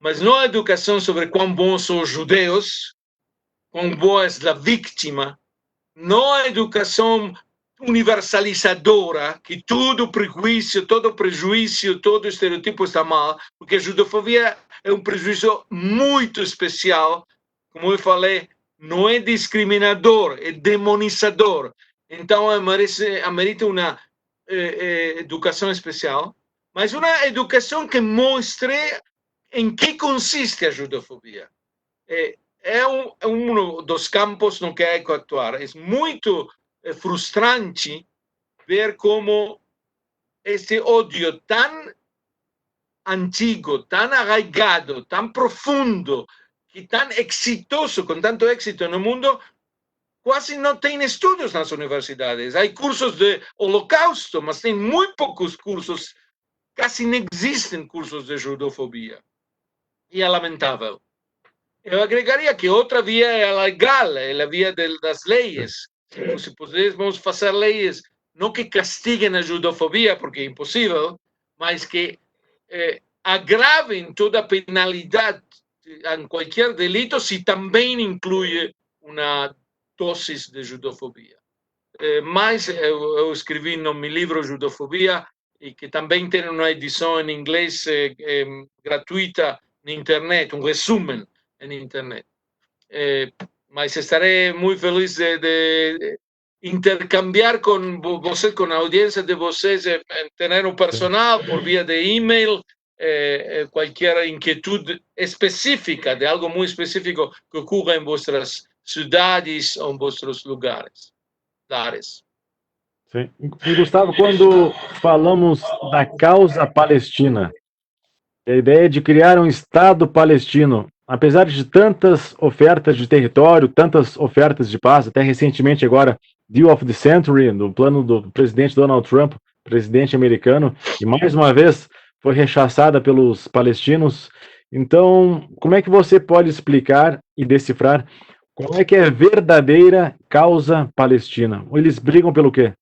Mas não a educação sobre quão bons são os judeus, quão boa é a vítima, não a educação universalizadora, que todo prejuízo, todo estereotipo está mal, porque a judofobia é um prejuízo muito especial, como eu falei, não é discriminador, é demonizador. Então, merece uma educação especial, mas uma educação que mostre em que consiste a judofobia. É um dos campos no que há que atuar. É muito frustrante ver como esse ódio tão antigo, tão arraigado, tão profundo, e tão exitoso, com tanto êxito no mundo, quase não tem estudos nas universidades. Há cursos de holocausto, mas tem muito poucos cursos, quase não existem cursos de judofobia. E é lamentável. Eu agregaria que outra via é a legal, é a via das leis. Se pudermos fazer leis, não que castiguem a judofobia, porque é impossível, mas que agravem toda a penalidade em qualquer delito, se também inclui uma dose de judofobia. Mas eu escrevi no meu livro Judofobia, e que também tem uma edição em inglês gratuita na internet, um resumo na internet. Mas estarei muito feliz de intercambiar com você, com a audiência de vocês, ter um personal por via de e-mail, qualquer inquietude específica de algo muito específico que ocorra em vossas cidades ou em vossos lugares. Sim. E Gustavo, quando falamos da causa palestina, a ideia de criar um Estado palestino, apesar de tantas ofertas de território, tantas ofertas de paz, até recentemente agora, Deal of the Century, no plano do presidente Donald Trump, presidente americano, e mais uma vez foi rechaçada pelos palestinos. Então, como é que você pode explicar e decifrar qual é que é a verdadeira causa palestina? Eles brigam pelo quê?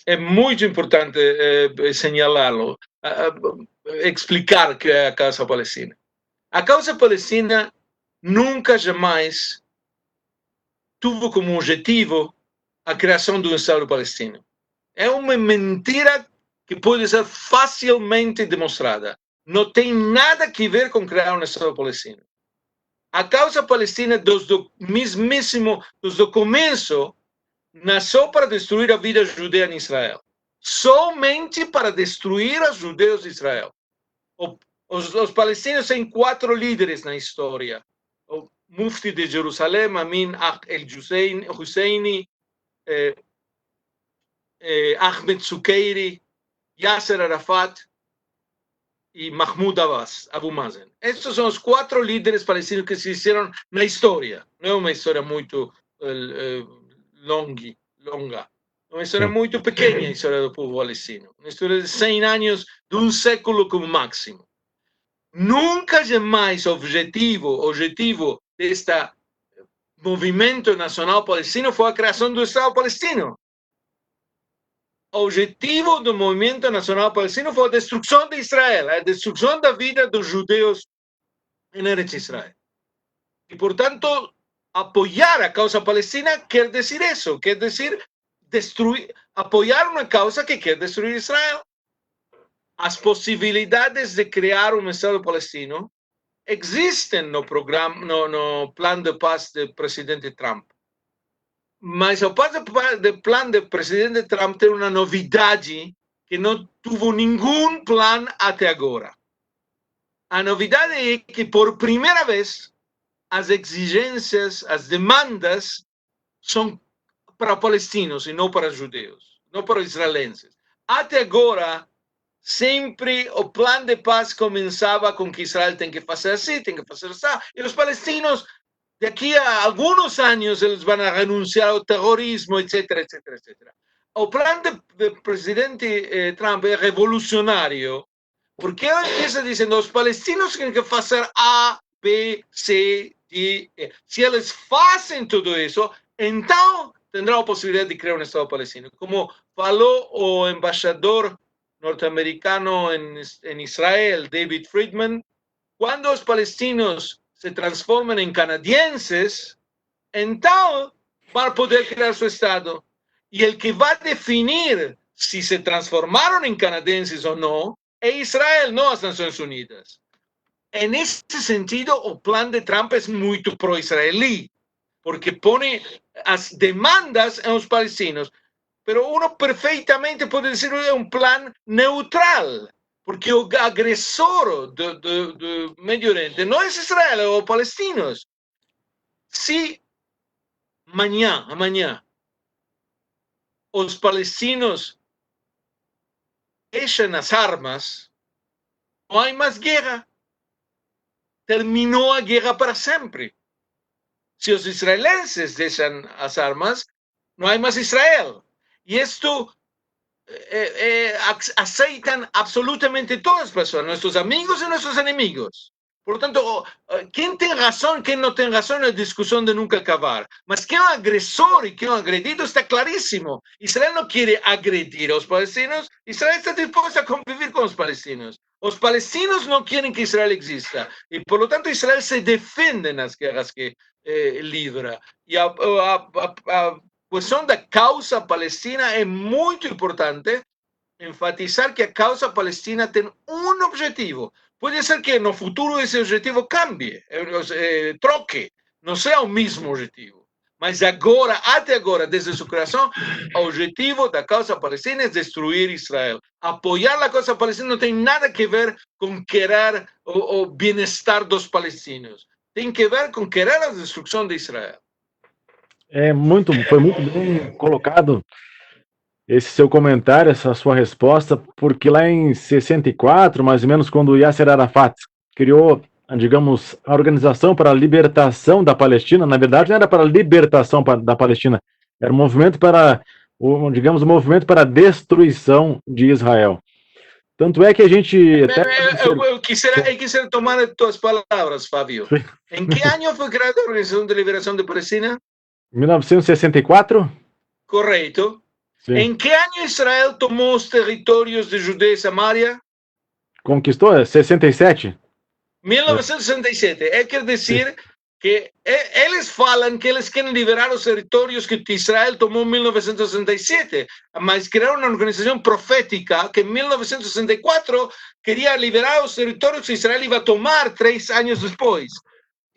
É muito importante señalarlo, explicar que é a causa palestina. A causa palestina nunca jamais tuvo como objetivo a criação de um Estado palestino. É uma mentira que pode ser facilmente demonstrada. Não tem nada a ver com criar um Estado palestino. A causa palestina, desde o começo, nasceu para destruir a vida judia em Israel. Somente para destruir os judeus de Israel. Os palestinos têm 4 líderes na história. O Mufti de Jerusalém, Amin el-Husseini, Ahmed Sukeiri, Yasser Arafat e Mahmoud Abbas, Abu Mazen. Estes são os 4 líderes palestinos que se fizeram na história. Não é uma história muito longa. É uma história muito pequena, a história do povo palestino. Uma história de 100 anos, de um século como máximo. Nunca jamais o objetivo deste movimento nacional palestino foi a criação do Estado palestino. O objetivo do movimento nacional palestino foi a destruição de Israel, a destruição da vida dos judeus em Eretz Israel. E, portanto, apoiar a causa palestina quer dizer isso, quer dizer apoiar uma causa que quer destruir Israel. As possibilidades de criar um Estado palestino existem no plano de paz do presidente Trump. Mas o plano do presidente Trump tem uma novidade que não teve nenhum plano até agora. A novidade é que, por primeira vez, as exigências, as demandas são para palestinos e não para judeus, não para israelenses. Até agora, sempre o plano de paz começava com que Israel tem que fazer assim, tem que fazer assim, e os palestinos daqui a alguns anos eles vão renunciar ao terrorismo, etc, etc, etc. O plano do presidente Trump é revolucionário, porque ele empieza dizendo os palestinos têm que fazer A, B, C, D, E. Se eles fazem tudo isso, então terão a possibilidade de criar um Estado palestino. Como falou o embaixador norte-americano em Israel, David Friedman, quando os palestinos se transformam em canadienses, então vão poder criar seu Estado. E o que vai definir se se transformaram em canadenses ou não é Israel, não as Nações Unidas. Nesse sentido, o plano de Trump é muito pro-israelí, porque põe as demandas aos palestinos. Mas uno perfeitamente pode dizer que é um plano neutral, porque o agressor do Medio Oriente não é Israel, é os palestinos. Se amanhã, os palestinos deixam as armas, não há mais guerra. Terminou a guerra para sempre. Se os israelenses deixam as armas, não há mais Israel. E isto aceitam absolutamente todas as pessoas, nossos amigos e nossos inimigos. Portanto, quem tem razão, quem não tem razão é discussão de nunca acabar. Mas quem é o agressor e quem é o agredido está claríssimo. Israel não quer agredir os palestinos, Israel está disposto a conviver com os palestinos. Os palestinos não querem que Israel exista. E, por lo tanto, Israel se defende nas guerras que livra. E a questão da causa palestina é muito importante enfatizar que a causa palestina tem um objetivo. Pode ser que no futuro esse objetivo cambie, troque, não seja o mesmo objetivo. Mas agora, até agora, desde sua criação, o objetivo da causa palestina é destruir Israel. Apoiar a causa palestina não tem nada a ver com querer o bem-estar dos palestinos. Tem que ver com querer a destruição de Israel. Foi muito bem colocado esse seu comentário, essa sua resposta, porque lá em 64, mais ou menos, quando Yasser Arafat criou, digamos, a Organização para a Libertação da Palestina, na verdade não era para a libertação da Palestina, era um movimento para, digamos, um movimento para a destruição de Israel. Tanto é que a gente... Eu quisiera tomar as tuas palavras, Fábio. Em que ano foi criada a Organização de Liberação da Palestina? 1964? Correto. Sim. Em que ano Israel tomou os territórios de Judeia e Samaria? Conquistou? 67? 1967. Quer dizer que eles falam que eles querem liberar os territórios que Israel tomou em 1967, mas criaram uma organização profética que em 1964 queria liberar os territórios que Israel ia tomar 3 anos depois.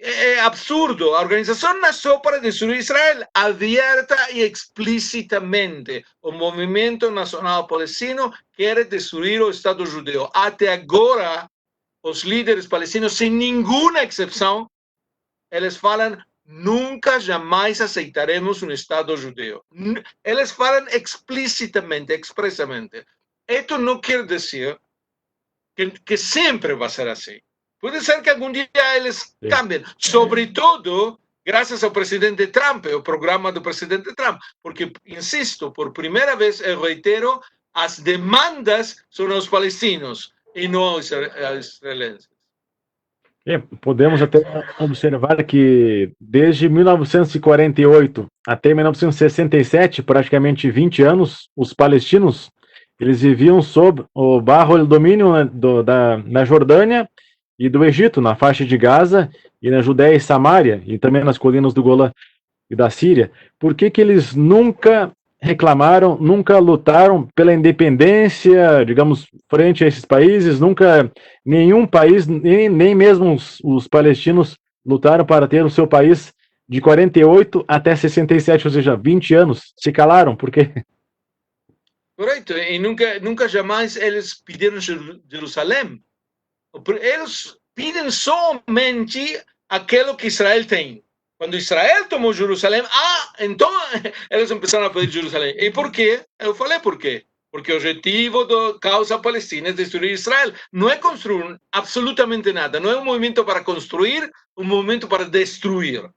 É absurdo. A organização nasceu para destruir Israel, aberta e explicitamente. O movimento nacional palestino quer destruir o Estado judeu. Até agora, os líderes palestinos, sem nenhuma exceção, eles falam: nunca, jamais aceitaremos um Estado judeu. Eles falam explicitamente, expressamente. Isto não quer dizer que sempre vai ser assim. Pode ser que algum dia eles cambiem, sobretudo graças ao presidente Trump, o programa do presidente Trump, porque, insisto, por primeira vez, eu reitero, as demandas são os palestinos e não os israelenses. Podemos até observar que desde 1948 até 1967, praticamente 20 anos, os palestinos eles viviam sob o domínio da Jordânia e do Egito, na faixa de Gaza, e na Judéia e Samária, e também nas colinas do Golã e da Síria. Por que eles nunca reclamaram, nunca lutaram pela independência, digamos, frente a esses países? Nunca, nenhum país, nem mesmo os palestinos lutaram para ter o seu país de 48 até 67, ou seja, 20 anos. Se calaram, por quê? Correto, e nunca jamais eles pediram Jerusalém. Eles pedem somente aquilo que Israel tem. Quando Israel tomou Jerusalém, então eles começaram a pedir Jerusalém. E por quê? Eu falei por quê. Porque o objetivo da causa palestina é destruir Israel. Não é construir absolutamente nada. Não é um movimento para construir, um movimento para destruir.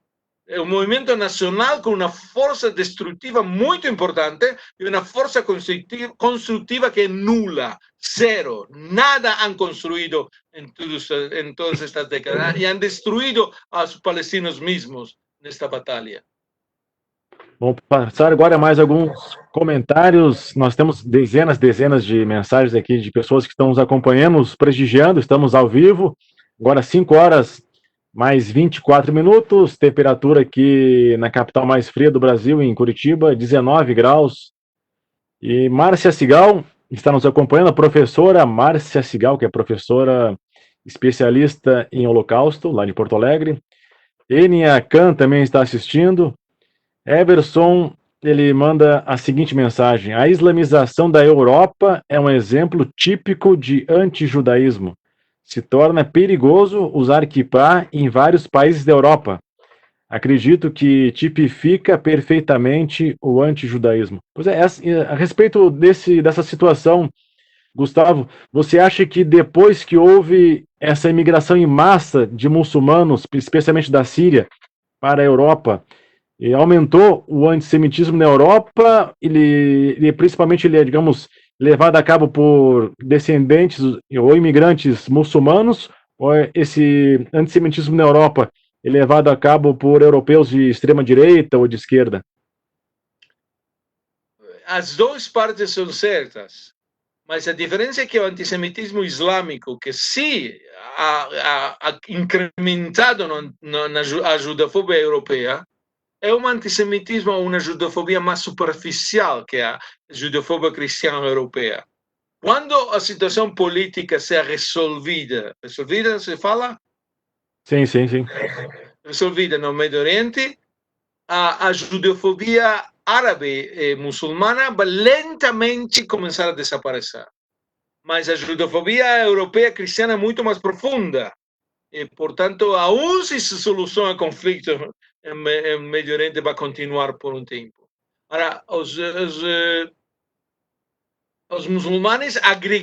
É um movimento nacional com uma força destrutiva muito importante e uma força construtiva que é nula, zero. Nada han construído em todas estas décadas e han destruído aos palestinos mesmos nesta batalha. Vamos passar agora mais alguns comentários. Nós temos dezenas de mensagens aqui de pessoas que estão nos acompanhando, nos prestigiando. Estamos ao vivo. Agora 5 horas mais 24 minutos. Temperatura aqui na capital mais fria do Brasil, em Curitiba, 19 graus. E Márcia Sigal está nos acompanhando, a professora Márcia Sigal, que é professora especialista em Holocausto, lá de Porto Alegre. Enia Khan também está assistindo. Everson, ele manda a seguinte mensagem: a islamização da Europa é um exemplo típico de antijudaísmo. Se torna perigoso usar kippá em vários países da Europa. Acredito que tipifica perfeitamente o antijudaísmo. Pois é, a respeito dessa situação, Gustavo, você acha que depois que houve essa imigração em massa de muçulmanos, especialmente da Síria, para a Europa, aumentou o antissemitismo na Europa, principalmente ele é, digamos, levado a cabo por descendentes ou imigrantes muçulmanos, ou esse antissemitismo na Europa é levado a cabo por europeus de extrema-direita ou de esquerda? As duas partes são certas, mas a diferença é que o antissemitismo islâmico, que se ha incrementado na judafobia europeia, é um antissemitismo ou uma judofobia mais superficial que a judofobia cristã europeia. Quando a situação política seja resolvida se fala? Sim. Resolvida no Médio Oriente, a judofobia árabe e muçulmana vai lentamente começar a desaparecer. Mas a judofobia europeia cristã é muito mais profunda. E, portanto, aún se soluciona o conflito em Médio Oriente, vai continuar por um tempo. Agora, os muçulmanes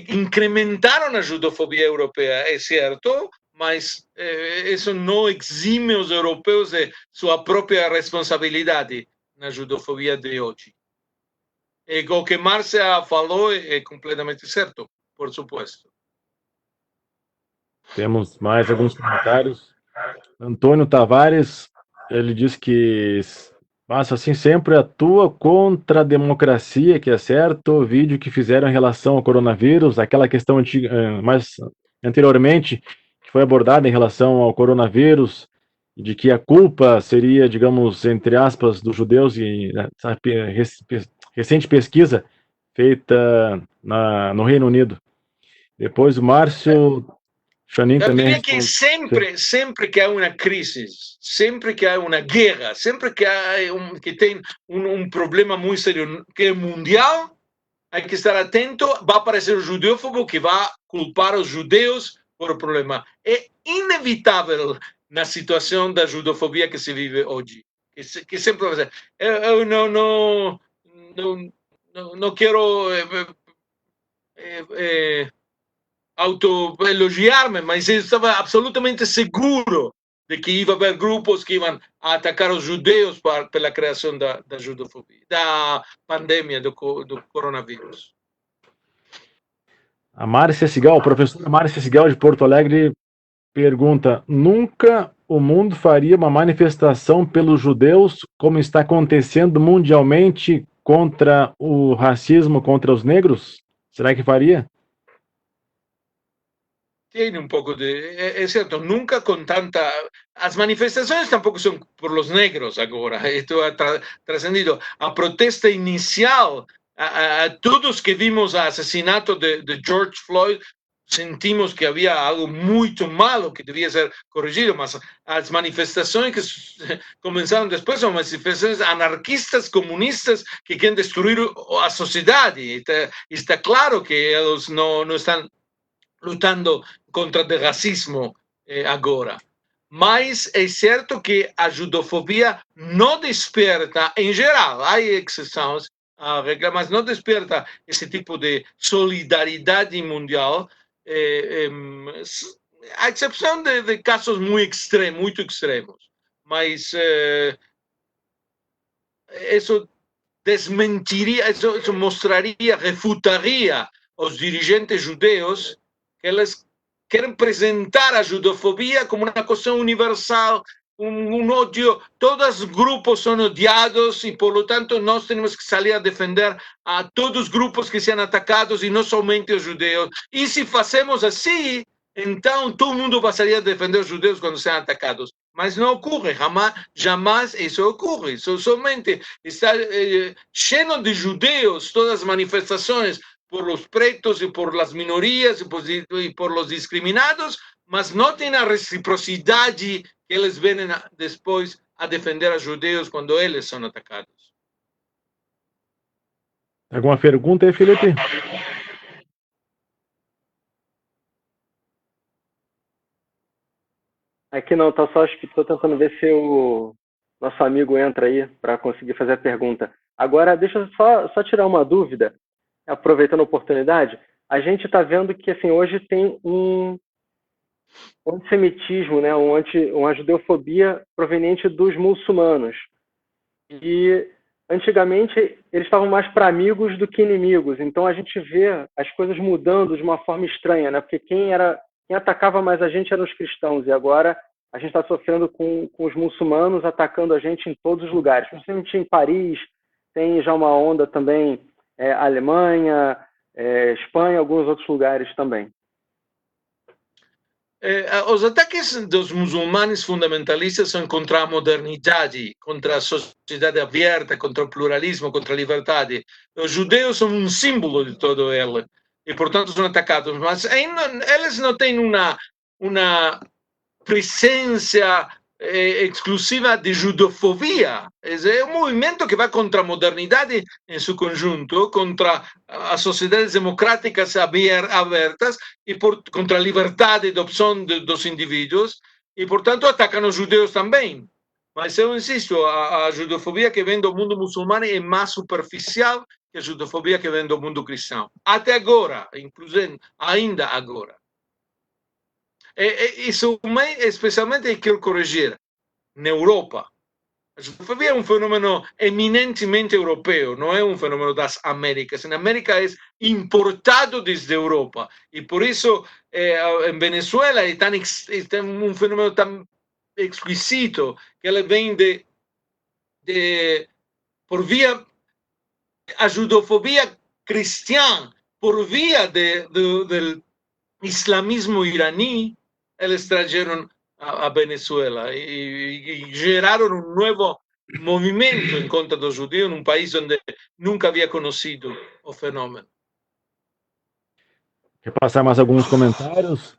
incrementaram a judofobia europeia, é certo, mas isso não exime os europeus de sua própria responsabilidade na judofobia de hoje. E o que Márcia falou é completamente certo, por supuesto. Temos mais alguns comentários. Antônio Tavares, ele diz que Massa assim sempre atua contra a democracia, que é certo. O vídeo que fizeram em relação ao coronavírus, aquela questão antiga, mais anteriormente, que foi abordada em relação ao coronavírus, de que a culpa seria, digamos, entre aspas, dos judeus, e essa recente pesquisa feita no Reino Unido. Depois o Márcio Chanin também. Eu diria que sempre que há uma crise, sempre que há uma guerra, sempre que que tem um problema muito sério que é mundial, há que estar atento. Vai aparecer o judeófobo que vai culpar os judeus por o problema. É inevitável na situação da judofobia que se vive hoje, que sempre vai ser. Eu não quero autoelogiar-me, mas eu estava absolutamente seguro de que ia haver grupos que iam atacar os judeus pela criação da judofobia, da pandemia do coronavírus. A Márcia Sigal, a professora Márcia Sigal de Porto Alegre pergunta: nunca o mundo faria uma manifestação pelos judeus como está acontecendo mundialmente contra o racismo contra os negros? Será que faria? Tem um pouco de... É certo, nunca com tanta... As manifestações tampouco são por los negros agora. Estou transcendido. A protesta inicial, a todos que vimos o assassinato de George Floyd, sentimos que havia algo muito malo que devia ser corrigido, mas as manifestações que começaram depois são manifestações anarquistas, comunistas, que querem destruir a sociedade. Está claro que eles não estão lutando contra o racismo agora. Mas é certo que a judofobia não desperta, em geral, há exceções, mas não desperta esse tipo de solidariedade mundial, a exceção de casos muito extremos, mas isso desmentiria, isso mostraria, refutaria os dirigentes judeus que eles querem apresentar a judofobia como uma questão universal, ódio, todos os grupos são odiados e, por lo tanto, nós temos que sair a defender a todos os grupos que sejam atacados e não somente os judeus. E se fazemos assim, então todo mundo passaria a defender os judeus quando sejam atacados. Mas não ocorre, jamais isso ocorre. Somente está cheio de judeus, todas as manifestações por los pretos e por las minorias e por los discriminados, mas não tem a reciprocidade que eles vêm depois a defender os judeus quando eles são atacados. Alguma pergunta aí, Felipe? Aqui não, tá só, estou tentando ver se o nosso amigo entra aí para conseguir fazer a pergunta. Agora, deixa eu só tirar uma dúvida, aproveitando a oportunidade. A gente está vendo que assim, hoje tem um antissemitismo, né? Uma judeofobia proveniente dos muçulmanos. E antigamente eles estavam mais para amigos do que inimigos. Então a gente vê as coisas mudando de uma forma estranha, né? Porque quem atacava mais a gente eram os cristãos, e agora a gente está sofrendo com os muçulmanos atacando a gente em todos os lugares. Principalmente em Paris, tem já uma onda também, Alemanha, Espanha, alguns outros lugares também. Os ataques dos muçulmanos fundamentalistas são contra a modernidade, contra a sociedade aberta, contra o pluralismo, contra a liberdade. Os judeus são um símbolo de todo ele e, portanto, são atacados. Mas eles não têm uma presença exclusiva de judofobia. É um movimento que vai contra a modernidade em seu conjunto, contra as sociedades democráticas abertas e contra a liberdade de opção dos indivíduos e, portanto, atacam os judeus também. Mas eu insisto, a judofobia que vem do mundo muçulmano é mais superficial que a judofobia que vem do mundo cristão. Até agora, inclusive ainda agora. Isso especialmente quero corrigir. Na Europa, a judofobia é um fenômeno eminentemente europeu, não é um fenômeno das Américas. Na América é importado desde a Europa e por isso em Venezuela é um fenômeno tão exquisito que ele vem por via a judofobia cristã por via do islamismo iraní. Eles trajeron a Venezuela y geraron un nuevo movimiento en contra de los judíos en un país donde nunca había conocido o fenômeno. Quer passar mais alguns comentários?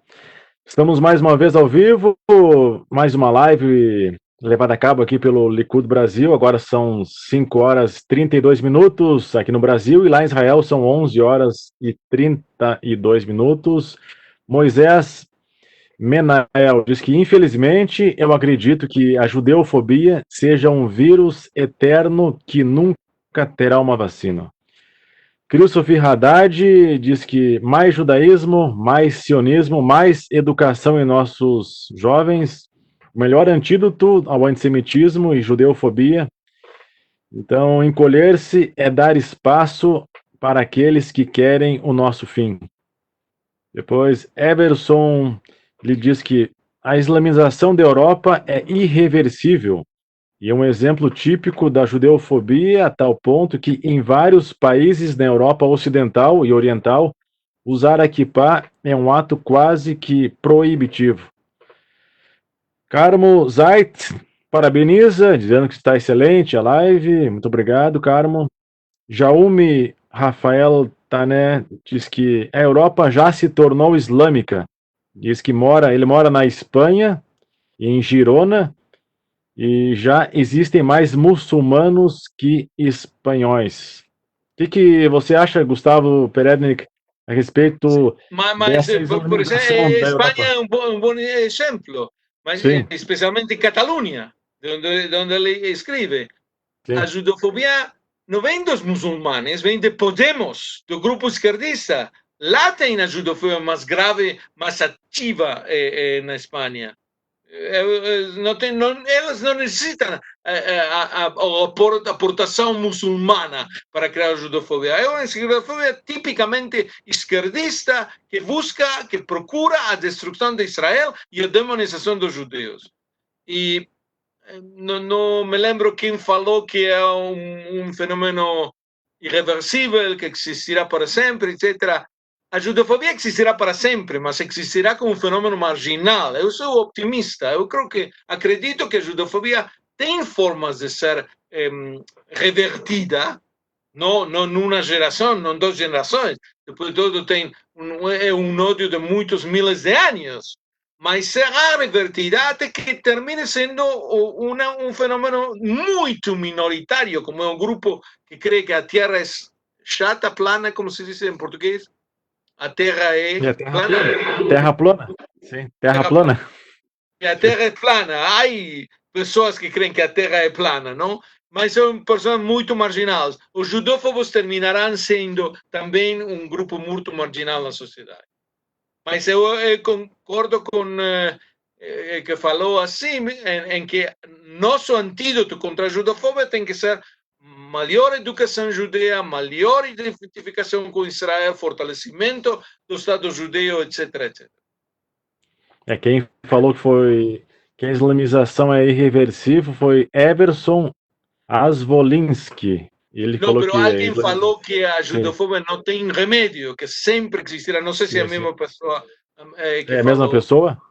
Estamos mais uma vez ao vivo, mais uma live levada a cabo aqui pelo Likud Brasil. Agora são 5 horas e 32 minutos aqui no Brasil e lá em Israel são 11 horas e 32 minutos. Moisés Menael diz que, infelizmente, eu acredito que a judeofobia seja um vírus eterno que nunca terá uma vacina. Christopher Haddad diz que mais judaísmo, mais sionismo, mais educação em nossos jovens, o melhor antídoto ao antissemitismo e judeofobia. Então, encolher-se é dar espaço para aqueles que querem o nosso fim. Depois, Everson lhe diz que a islamização da Europa é irreversível e é um exemplo típico da judeofobia a tal ponto que em vários países na Europa ocidental e oriental usar a kippá é um ato quase que proibitivo. Carmo Zait parabeniza, dizendo que está excelente a live. Muito obrigado, Carmo. Jaume Rafael Tané diz que a Europa já se tornou islâmica. Diz que ele mora na Espanha, em Girona, e já existem mais muçulmanos que espanhóis. O que você acha, Gustavo Perednik, a respeito dessa islamização da Europa? Espanha é um bom exemplo, mas especialmente em Catalunha, onde ele escreve. Sim. A judofobia não vem dos muçulmanos, vem de Podemos, do grupo esquerdista. Lá tem a judofobia mais grave, mais ativa na Espanha. Elas não necessitam a aportação muçulmana para criar a judofobia. É uma judofobia tipicamente esquerdista que busca, que procura a destruição de Israel e a demonização dos judeus. E não me lembro quem falou que é um fenômeno irreversível, que existirá para sempre, etc. A judofobia existirá para sempre, mas existirá como um fenômeno marginal. Eu sou optimista. Eu acredito que a judofobia tem formas de ser revertida, não numa geração, não 2 gerações. Depois de tudo, é um ódio de muitos miles de anos. Mas será revertida até que termine sendo um fenômeno muito minoritário, como é um grupo que crê que a Terra é chata, plana, como se diz em português. A Terra é plana. Terra plana. Sim, terra plana. E a Terra é plana. Há pessoas que creem que a Terra é plana, não? Mas são pessoas muito marginais. Os judófobos terminarão sendo também um grupo muito marginal na sociedade. Mas eu concordo com que falou assim, em que nosso antídoto contra a judofobia tem que ser maior educação judeia, maior identificação com Israel, fortalecimento do Estado judeu, etc, etc. Quem falou que a islamização é irreversível foi Everson Asvolinski. Ele não, falou mas alguém falou que a judofobia não tem remédio, que sempre existirá. Não sei se é a mesma pessoa que é a falou. mesma pessoa?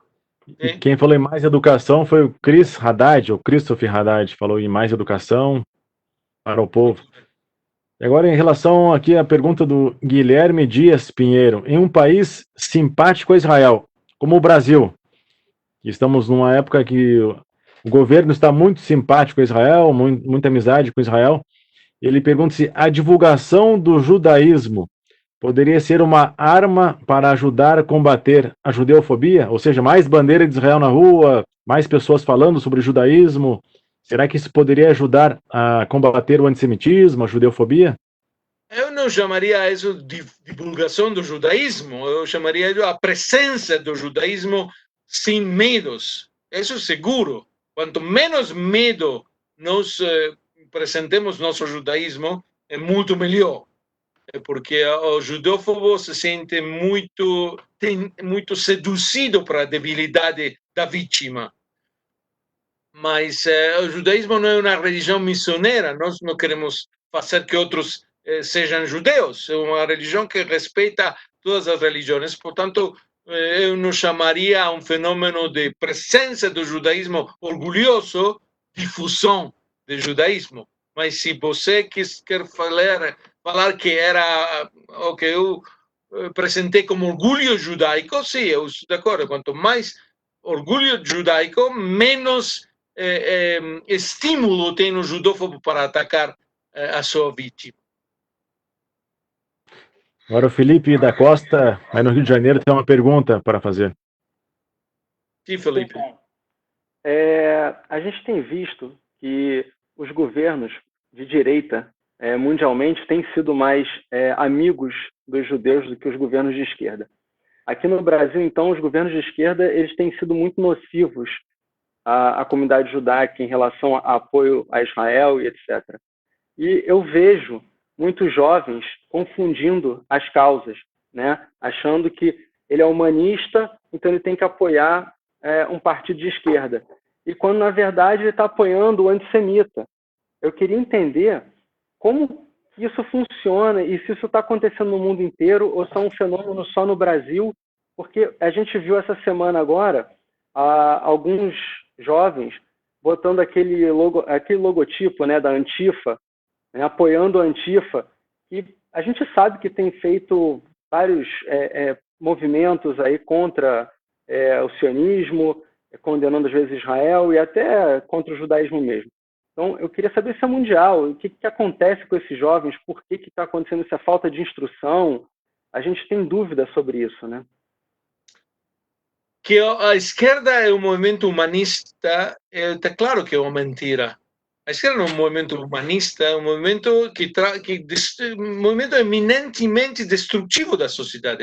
E quem falou em mais educação foi o Chris Haddad, ou Christopher Haddad, falou em mais educação para o povo. E agora, em relação aqui à pergunta do Guilherme Dias Pinheiro, em um país simpático a Israel, como o Brasil, estamos numa época que o governo está muito simpático a Israel, muita amizade com Israel, ele pergunta se a divulgação do judaísmo poderia ser uma arma para ajudar a combater a judeofobia? Ou seja, mais bandeira de Israel na rua, mais pessoas falando sobre judaísmo. Será que isso poderia ajudar a combater o antissemitismo, a judeofobia? Eu não chamaria isso de divulgação do judaísmo, eu chamaria de a presença do judaísmo sem medos. Isso é seguro. Quanto menos medo nós apresentemos nosso judaísmo, é muito melhor. Porque o judófobo se sente muito seduzido para a debilidade da vítima. Mas o judaísmo não é uma religião missioneira, nós não queremos fazer que outros sejam judeus, é uma religião que respeita todas as religiões, portanto, eu não chamaria um fenômeno de presença do judaísmo orgulhoso, difusão do judaísmo. Mas se você quer falar que era o que eu apresentei como orgulho judaico, sim, eu estou de acordo. Quanto mais orgulho judaico, menos estímulo tem o judófobo para atacar a sua vítima. Agora o Felipe da Costa, aí no Rio de Janeiro, tem uma pergunta para fazer. Sim, Felipe. A gente tem visto que os governos de direita, mundialmente, têm sido mais amigos dos judeus do que os governos de esquerda. Aqui no Brasil, então, os governos de esquerda eles têm sido muito nocivos à comunidade judaica em relação a apoio a Israel e etc. E eu vejo muitos jovens confundindo as causas, né? Achando que ele é humanista, então ele tem que apoiar um partido de esquerda. E quando, na verdade, ele está apoiando o antissemita. Eu queria entender como isso funciona e se isso está acontecendo no mundo inteiro ou se é um fenômeno só no Brasil, porque a gente viu essa semana agora alguns jovens botando aquele logotipo, né, da Antifa, né, apoiando a Antifa, e a gente sabe que tem feito vários movimentos aí contra o sionismo, condenando às vezes Israel e até contra o judaísmo mesmo. Então, eu queria saber se é mundial, o que acontece com esses jovens, por que está acontecendo essa falta de instrução. A gente tem dúvida sobre isso, né? Que a esquerda é um movimento humanista, está claro que é uma mentira. A esquerda não é um movimento humanista, é um movimento um movimento eminentemente destrutivo da sociedade,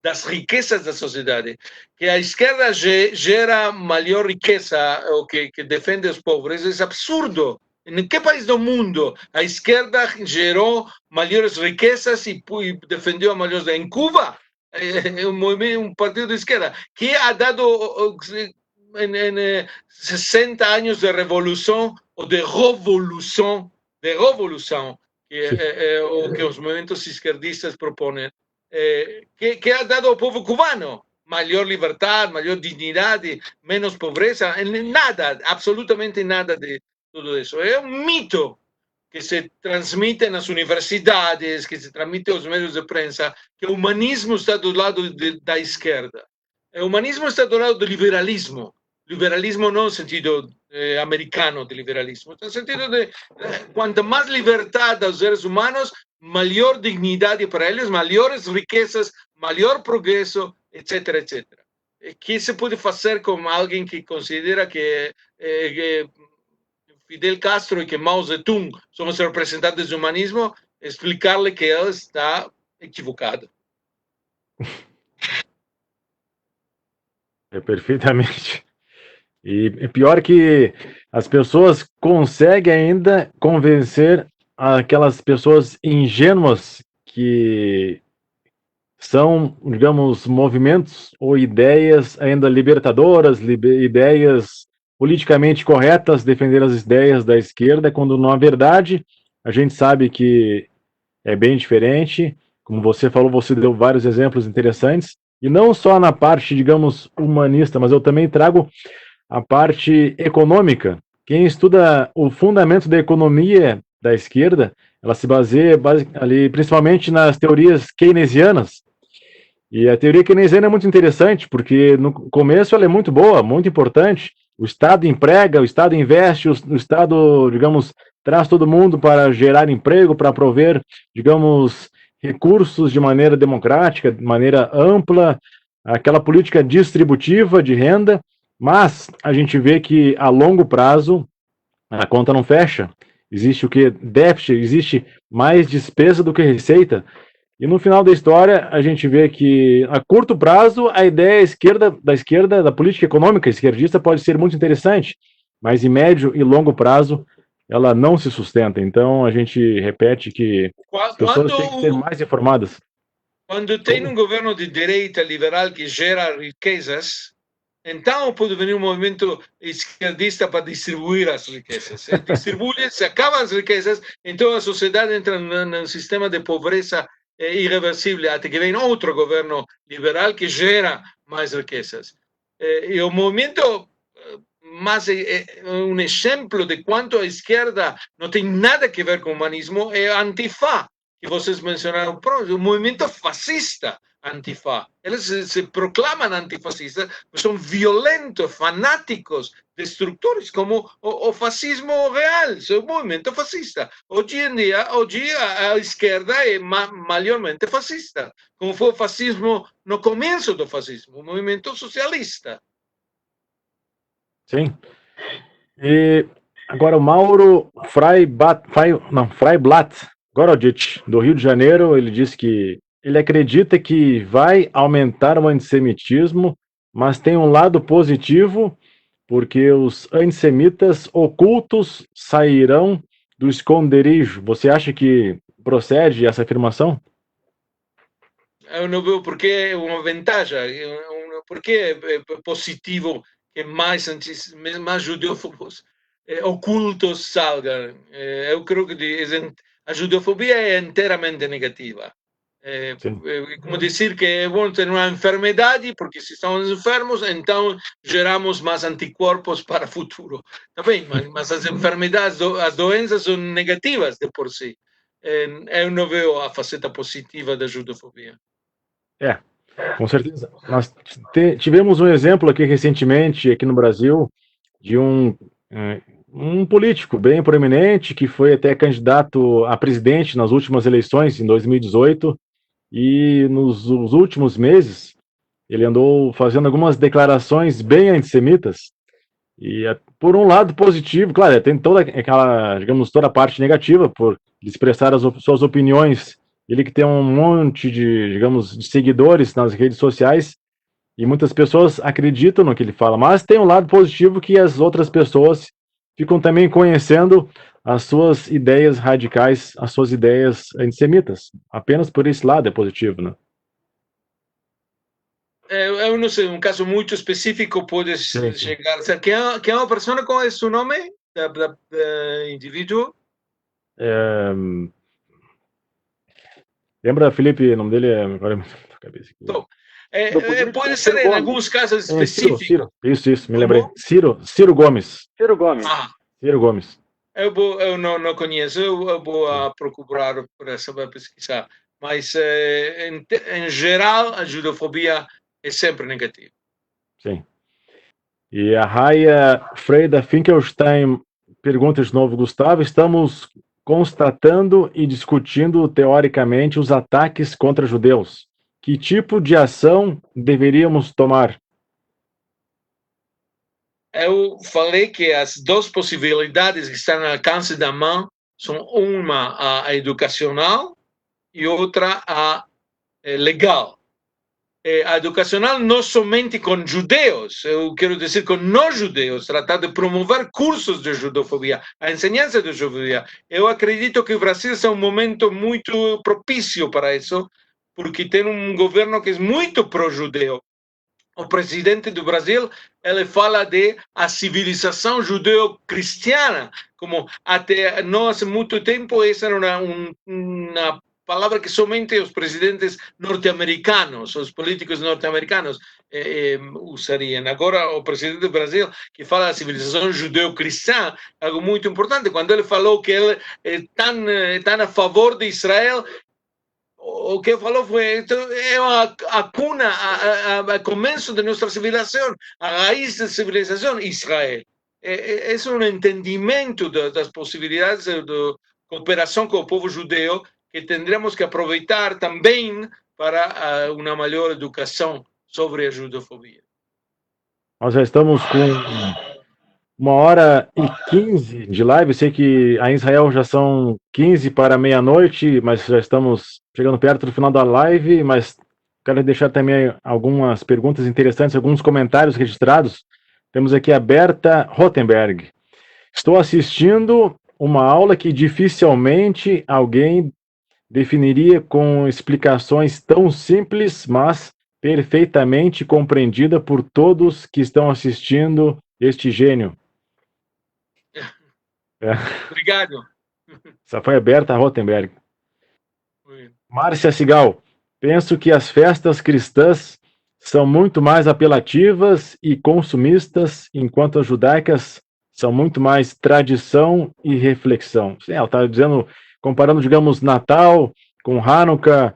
das riquezas da sociedade. Que a esquerda gera maior riqueza, ou que defende os pobres, é absurdo. Em que país do mundo a esquerda gerou maiores riquezas e defendeu a maiores? Em Cuba, é um partido de esquerda que ha dado em 60 anos de revolução ou de revolução, que os movimentos esquerdistas propõem, que ha dado ao povo cubano maior liberdade, maior dignidade, menos pobreza, nada, absolutamente nada de tudo isso. É um mito que se transmite nas universidades, que se transmite aos meios de imprensa, que o humanismo está do lado da esquerda. O humanismo está do lado do liberalismo. Liberalismo não no sentido americano de liberalismo, no sentido de quanto mais liberdade aos seres humanos, maior dignidade para eles, maiores riquezas, maior progresso, etc, etc. Que se pode fazer com alguém que considera que Fidel Castro e que Mao Zedong são os representantes do humanismo? Explicar-lhe que ele está equivocado. É perfeitamente. E pior que as pessoas conseguem ainda convencer aquelas pessoas ingênuas que são, digamos, movimentos ou ideias ainda libertadoras, ideias politicamente corretas, defender as ideias da esquerda, quando na verdade a gente sabe que é bem diferente. Como você falou, você deu vários exemplos interessantes, e não só na parte, digamos, humanista, mas eu também trago a parte econômica. Quem estuda o fundamento da economia da esquerda, ela se baseia ali, principalmente nas teorias keynesianas. E a teoria keynesiana é muito interessante, porque no começo ela é muito boa, muito importante. O Estado emprega, o Estado investe, o Estado, digamos, traz todo mundo para gerar emprego, para prover, digamos, recursos de maneira democrática, de maneira ampla, aquela política distributiva de renda. Mas a gente vê que a longo prazo a conta não fecha. Existe o que? Déficit, existe mais despesa do que receita. E no final da história a gente vê que a curto prazo a ideia da esquerda, da política econômica esquerdista pode ser muito interessante, mas em médio e longo prazo ela não se sustenta. Então a gente repete que as pessoas têm que ser mais informadas. Quando tem um governo de direita liberal que gera riquezas, então pode vir um movimento esquerdista para distribuir as riquezas. Se acabam as riquezas, então a sociedade entra num sistema de pobreza irreversível, até que vem outro governo liberal que gera mais riquezas. E o movimento, mas um exemplo de quanto a esquerda não tem nada a ver com o humanismo, é a Antifa, que vocês mencionaram, o movimento fascista. Antifa. Eles se proclamam antifascistas, mas são violentos, fanáticos, destrutores, como o fascismo real, é um movimento fascista. Hoje em dia, a esquerda é maiormente fascista, como foi o fascismo no começo do fascismo, o movimento socialista. Sim. E agora o Mauro Freiblatt Gorodich, do Rio de Janeiro, ele disse que ele acredita que vai aumentar o antissemitismo, mas tem um lado positivo, porque os antissemitas ocultos sairão do esconderijo. Você acha que procede essa afirmação? Eu não vejo porque é uma vantagem, porque é positivo que mais judeófobos ocultos salgam. Eu creio que a judefobia é inteiramente negativa. Como dizer que é bom ter uma enfermidade, porque se estamos enfermos, então geramos mais anticorpos para o futuro. Tá bem, mas as enfermidades, as doenças são negativas de por si. Eu não vejo a faceta positiva da judefobia. Com certeza. Nós tivemos um exemplo aqui recentemente, aqui no Brasil, de um político bem proeminente, que foi até candidato a presidente nas últimas eleições, em 2018, e nos últimos meses ele andou fazendo algumas declarações bem antissemitas, E por um lado positivo, claro, tem toda aquela, digamos, toda a parte negativa por expressar as suas opiniões. Ele que tem um monte de, digamos, de seguidores nas redes sociais e muitas pessoas acreditam no que ele fala, mas tem um lado positivo que as outras pessoas ficam também conhecendo as suas ideias radicais, as suas ideias antissemitas. Apenas por esse lado é positivo, né? Eu não sei, um caso muito específico pode chegar a ser. Quem é uma pessoa, qual é o seu nome? Da indivíduo? Lembra, Felipe, o nome dele é... Agora na cabeça aqui. Então, pode ser em alguns casos específicos. Ciro. Isso, me lembrei. Ciro Gomes. Ciro Gomes. Ciro Gomes. Eu não conheço, eu vou procurar para saber pesquisar. Mas, em geral, a judofobia é sempre negativa. Sim. E a Raya Freida Finkelstein pergunta de novo, Gustavo, estamos constatando e discutindo teoricamente os ataques contra judeus. Que tipo de ação deveríamos tomar? Eu falei que as duas possibilidades que estão ao alcance da mão são uma a educacional e outra a legal. A educacional não somente com judeus, eu quero dizer com não judeus, tratar de promover cursos de judofobia, a ensinança de judofobia. Eu acredito que o Brasil é um momento muito propício para isso, porque tem um governo que é muito pró-judeu. O presidente do Brasil, ele fala de a civilização judeu-cristiana, como até não há muito tempo essa era uma palavra que somente os presidentes norte-americanos, os políticos norte-americanos usariam. Agora, o presidente do Brasil, que fala da civilização judeu-cristã, algo muito importante, quando ele falou que ele é tão a favor de Israel, o que falou foi a cuna, a começo de nossa civilização, a raiz da civilização, Israel. É um entendimento das possibilidades de cooperação com o povo judeu que tendremos que aproveitar também para uma maior educação sobre a judofobia. Nós já estamos com 1h15 de live. Eu sei que em Israel já são 15 para meia-noite, mas já estamos chegando perto do final da live, mas quero deixar também algumas perguntas interessantes, alguns comentários registrados. Temos aqui a Berta Rottenberg. Estou assistindo uma aula que dificilmente alguém definiria com explicações tão simples, mas perfeitamente compreendida por todos que estão assistindo este gênio. Obrigado. Essa foi a Berta Rottenberg. Márcia Sigal. Penso que as festas cristãs são muito mais apelativas e consumistas, enquanto as judaicas são muito mais tradição e reflexão. Ela está dizendo, comparando, digamos, Natal com Hanukkah,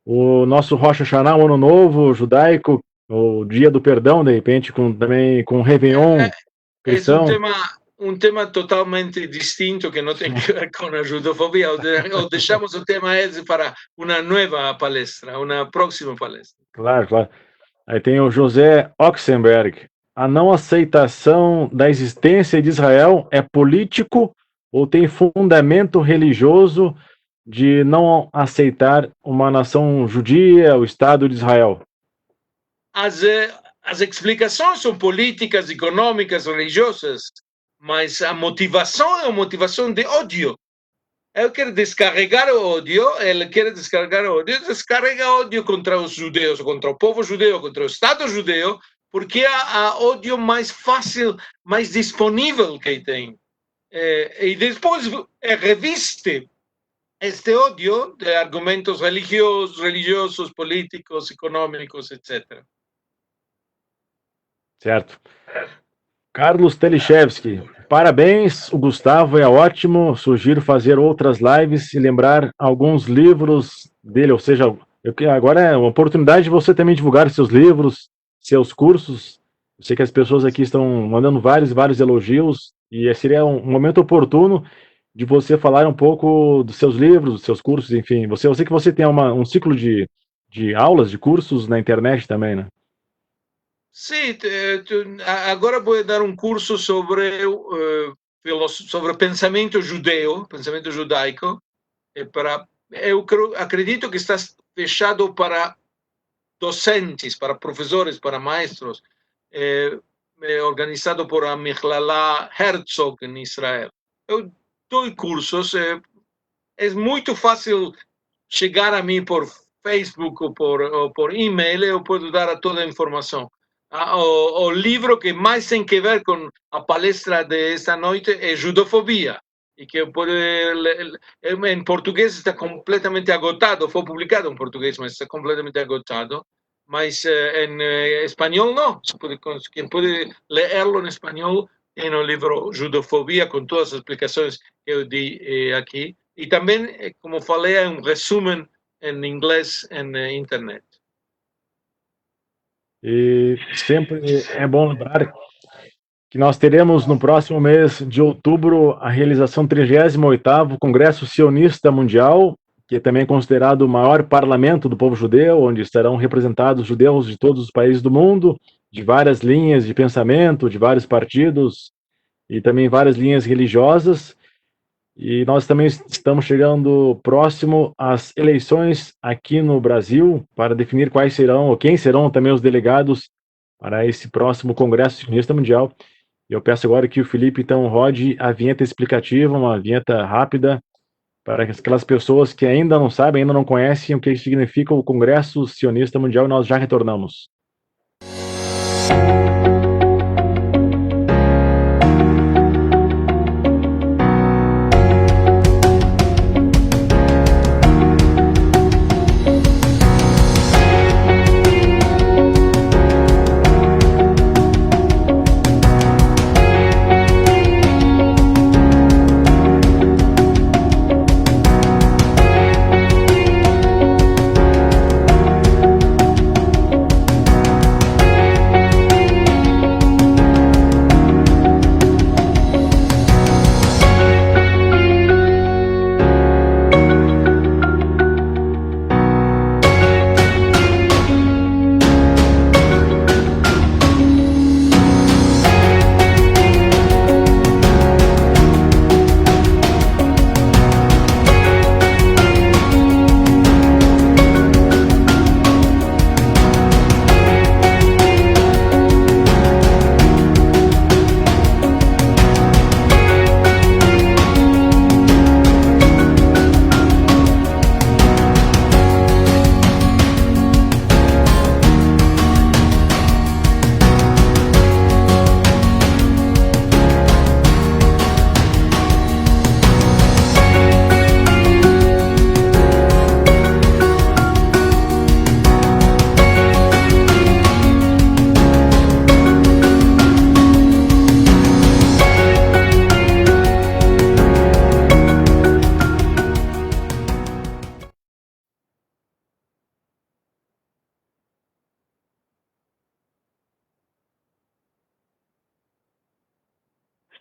o nosso Rosh Hashanah, o Ano Novo judaico, o Dia do Perdão, de repente, também com Réveillon cristão. Um tema totalmente distinto que não tem que ver com a judofobia. Ou deixamos o tema esse para uma nova palestra, uma próxima palestra. Claro. Aí tem o José Oxenberg. A não aceitação da existência de Israel é político ou tem fundamento religioso de não aceitar uma nação judia, o Estado de Israel? As explicações são políticas, econômicas, religiosas, mas a motivação é uma motivação de ódio. Eu quero descarregar o ódio, ele quer descarregar o ódio, descarrega ódio contra os judeus, contra o povo judeu, contra o Estado judeu, porque há ódio mais fácil, mais disponível que tem. E depois reviste este ódio de argumentos religiosos, políticos, econômicos, etc. Certo. Carlos Telichevski. Parabéns, o Gustavo é ótimo. Sugiro fazer outras lives e lembrar alguns livros dele. Ou seja, agora é uma oportunidade de você também divulgar seus livros, seus cursos. Eu sei que as pessoas aqui estão mandando vários elogios e seria um momento oportuno de você falar um pouco dos seus livros, dos seus cursos, enfim. Eu sei que você tem um ciclo de aulas, de cursos na internet também, né? Sim, agora vou dar um curso sobre pensamento judeu, pensamento judaico. Eu acredito que está fechado para docentes, para professores, para maestros, organizado por a Michlala Herzog em Israel. Eu dou cursos, é muito fácil chegar a mim por Facebook ou por e-mail, eu posso dar toda a informação. O livro que mais tem que ver com a palestra desta noite é Judofobia, e que em português está completamente agotado, foi publicado em português, mas está completamente agotado, mas em espanhol não, quem pode lerlo em espanhol tem o livro Judofobia, com todas as explicações que eu di aqui, e também, como falei, é um resumo em inglês na internet. E sempre é bom lembrar que nós teremos no próximo mês de outubro a realização do 38º Congresso Sionista Mundial, que é também considerado o maior parlamento do povo judeu, onde estarão representados judeus de todos os países do mundo, de várias linhas de pensamento, de vários partidos e também várias linhas religiosas. E nós também estamos chegando próximo às eleições aqui no Brasil para definir quais serão, ou quem serão também os delegados para esse próximo Congresso Sionista Mundial. Eu peço agora que o Felipe, então, rode a vinheta explicativa, uma vinheta rápida, para aquelas pessoas que ainda não sabem, ainda não conhecem o que significa o Congresso Sionista Mundial, e nós já retornamos.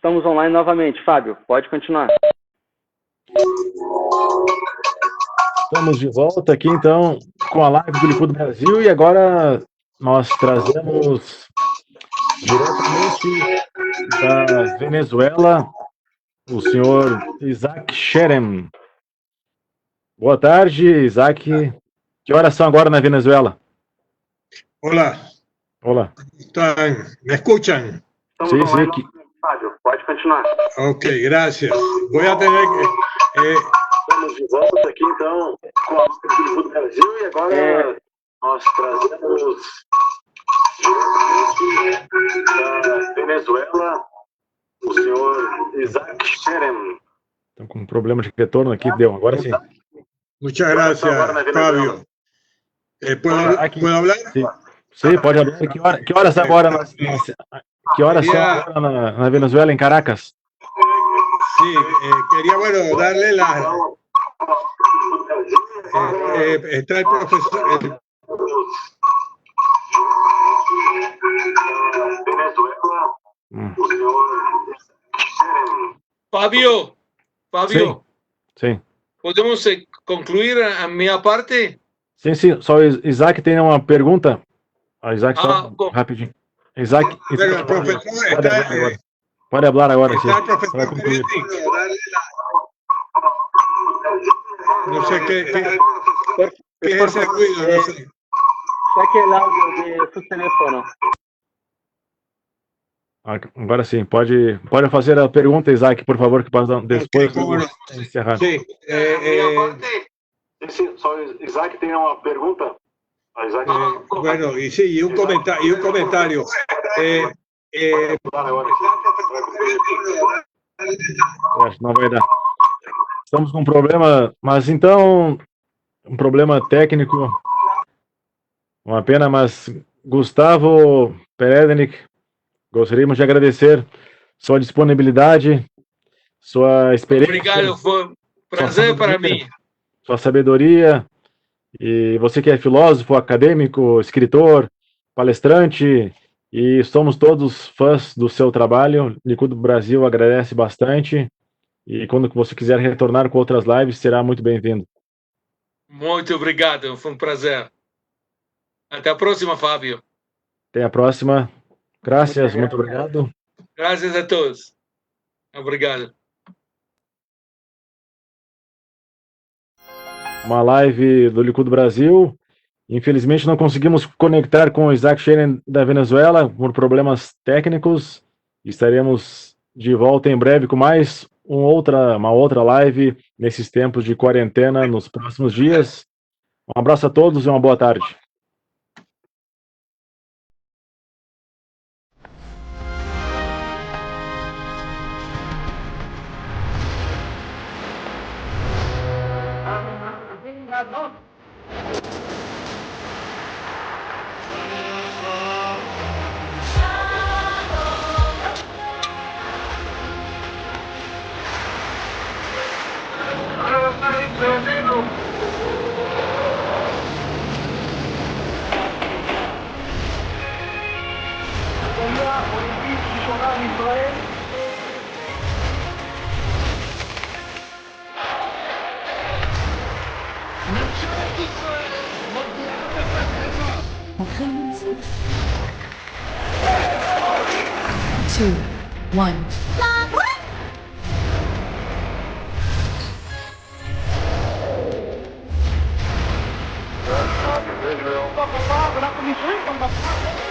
Estamos online novamente. Fábio, pode continuar. Estamos de volta aqui, então, com a live do Likud Brasil, e agora nós trazemos diretamente da Venezuela o senhor Isaac Sherem. Boa tarde, Isaac. Que horas são agora na Venezuela? Hola. Olá. ¿Me escuchan? Sí, sí. Fábio, pode continuar. Ok, gracias. Voy a tener que... Estamos de volta aqui, então, com a live do Brasil, e agora nós trazemos da Venezuela o senhor Isaac Sherem. Estão com um problema de retorno aqui, deu. Agora sim. Muchas gracias, Fabio. ¿Puedo hablar? Sí. Sí, pode hablar. Que horas agora que horas são agora na Venezuela, em Caracas? Sí, quería, bueno, darle la... está el profesor... Fábio, Sim. podemos concluir a minha parte? Sim. Só o Isaac tem uma pergunta. Isaac, só bom. rapidinho. Isaac, Pero el profesor pode falar agora, sim. está el profesor Vai concluir. Peretti. No sé qué es ese ruido, no sé. Saque el audio de su teléfono. Agora sim, pode fazer a pergunta, Isaac, por favor, que depois cómo no. encerrar. Sí, Só Isaac tem uma pergunta. Isaac, bueno, y sí, y un comentario. Acho que não vai dar. Estamos com um problema, mas então, um problema técnico. Uma pena, mas Gustavo Perednik, gostaríamos de agradecer sua disponibilidade, sua experiência. Obrigado, foi um prazer para mim. Sua sabedoria. E você que é filósofo, acadêmico, escritor, palestrante, e somos todos fãs do seu trabalho. Likud Brasil agradece bastante. E quando você quiser retornar com outras lives, será muito bem-vindo. Muito obrigado, foi um prazer. Até a próxima, Fábio. Até a próxima. Graças, muito obrigado. Graças a todos. Obrigado. Uma live do Likud Brasil. Infelizmente não conseguimos conectar com o Isaac Sherin da Venezuela por problemas técnicos. Estaremos de volta em breve com mais uma outra live nesses tempos de quarentena nos próximos dias. Um abraço a todos e uma boa tarde. Two, one. Israel.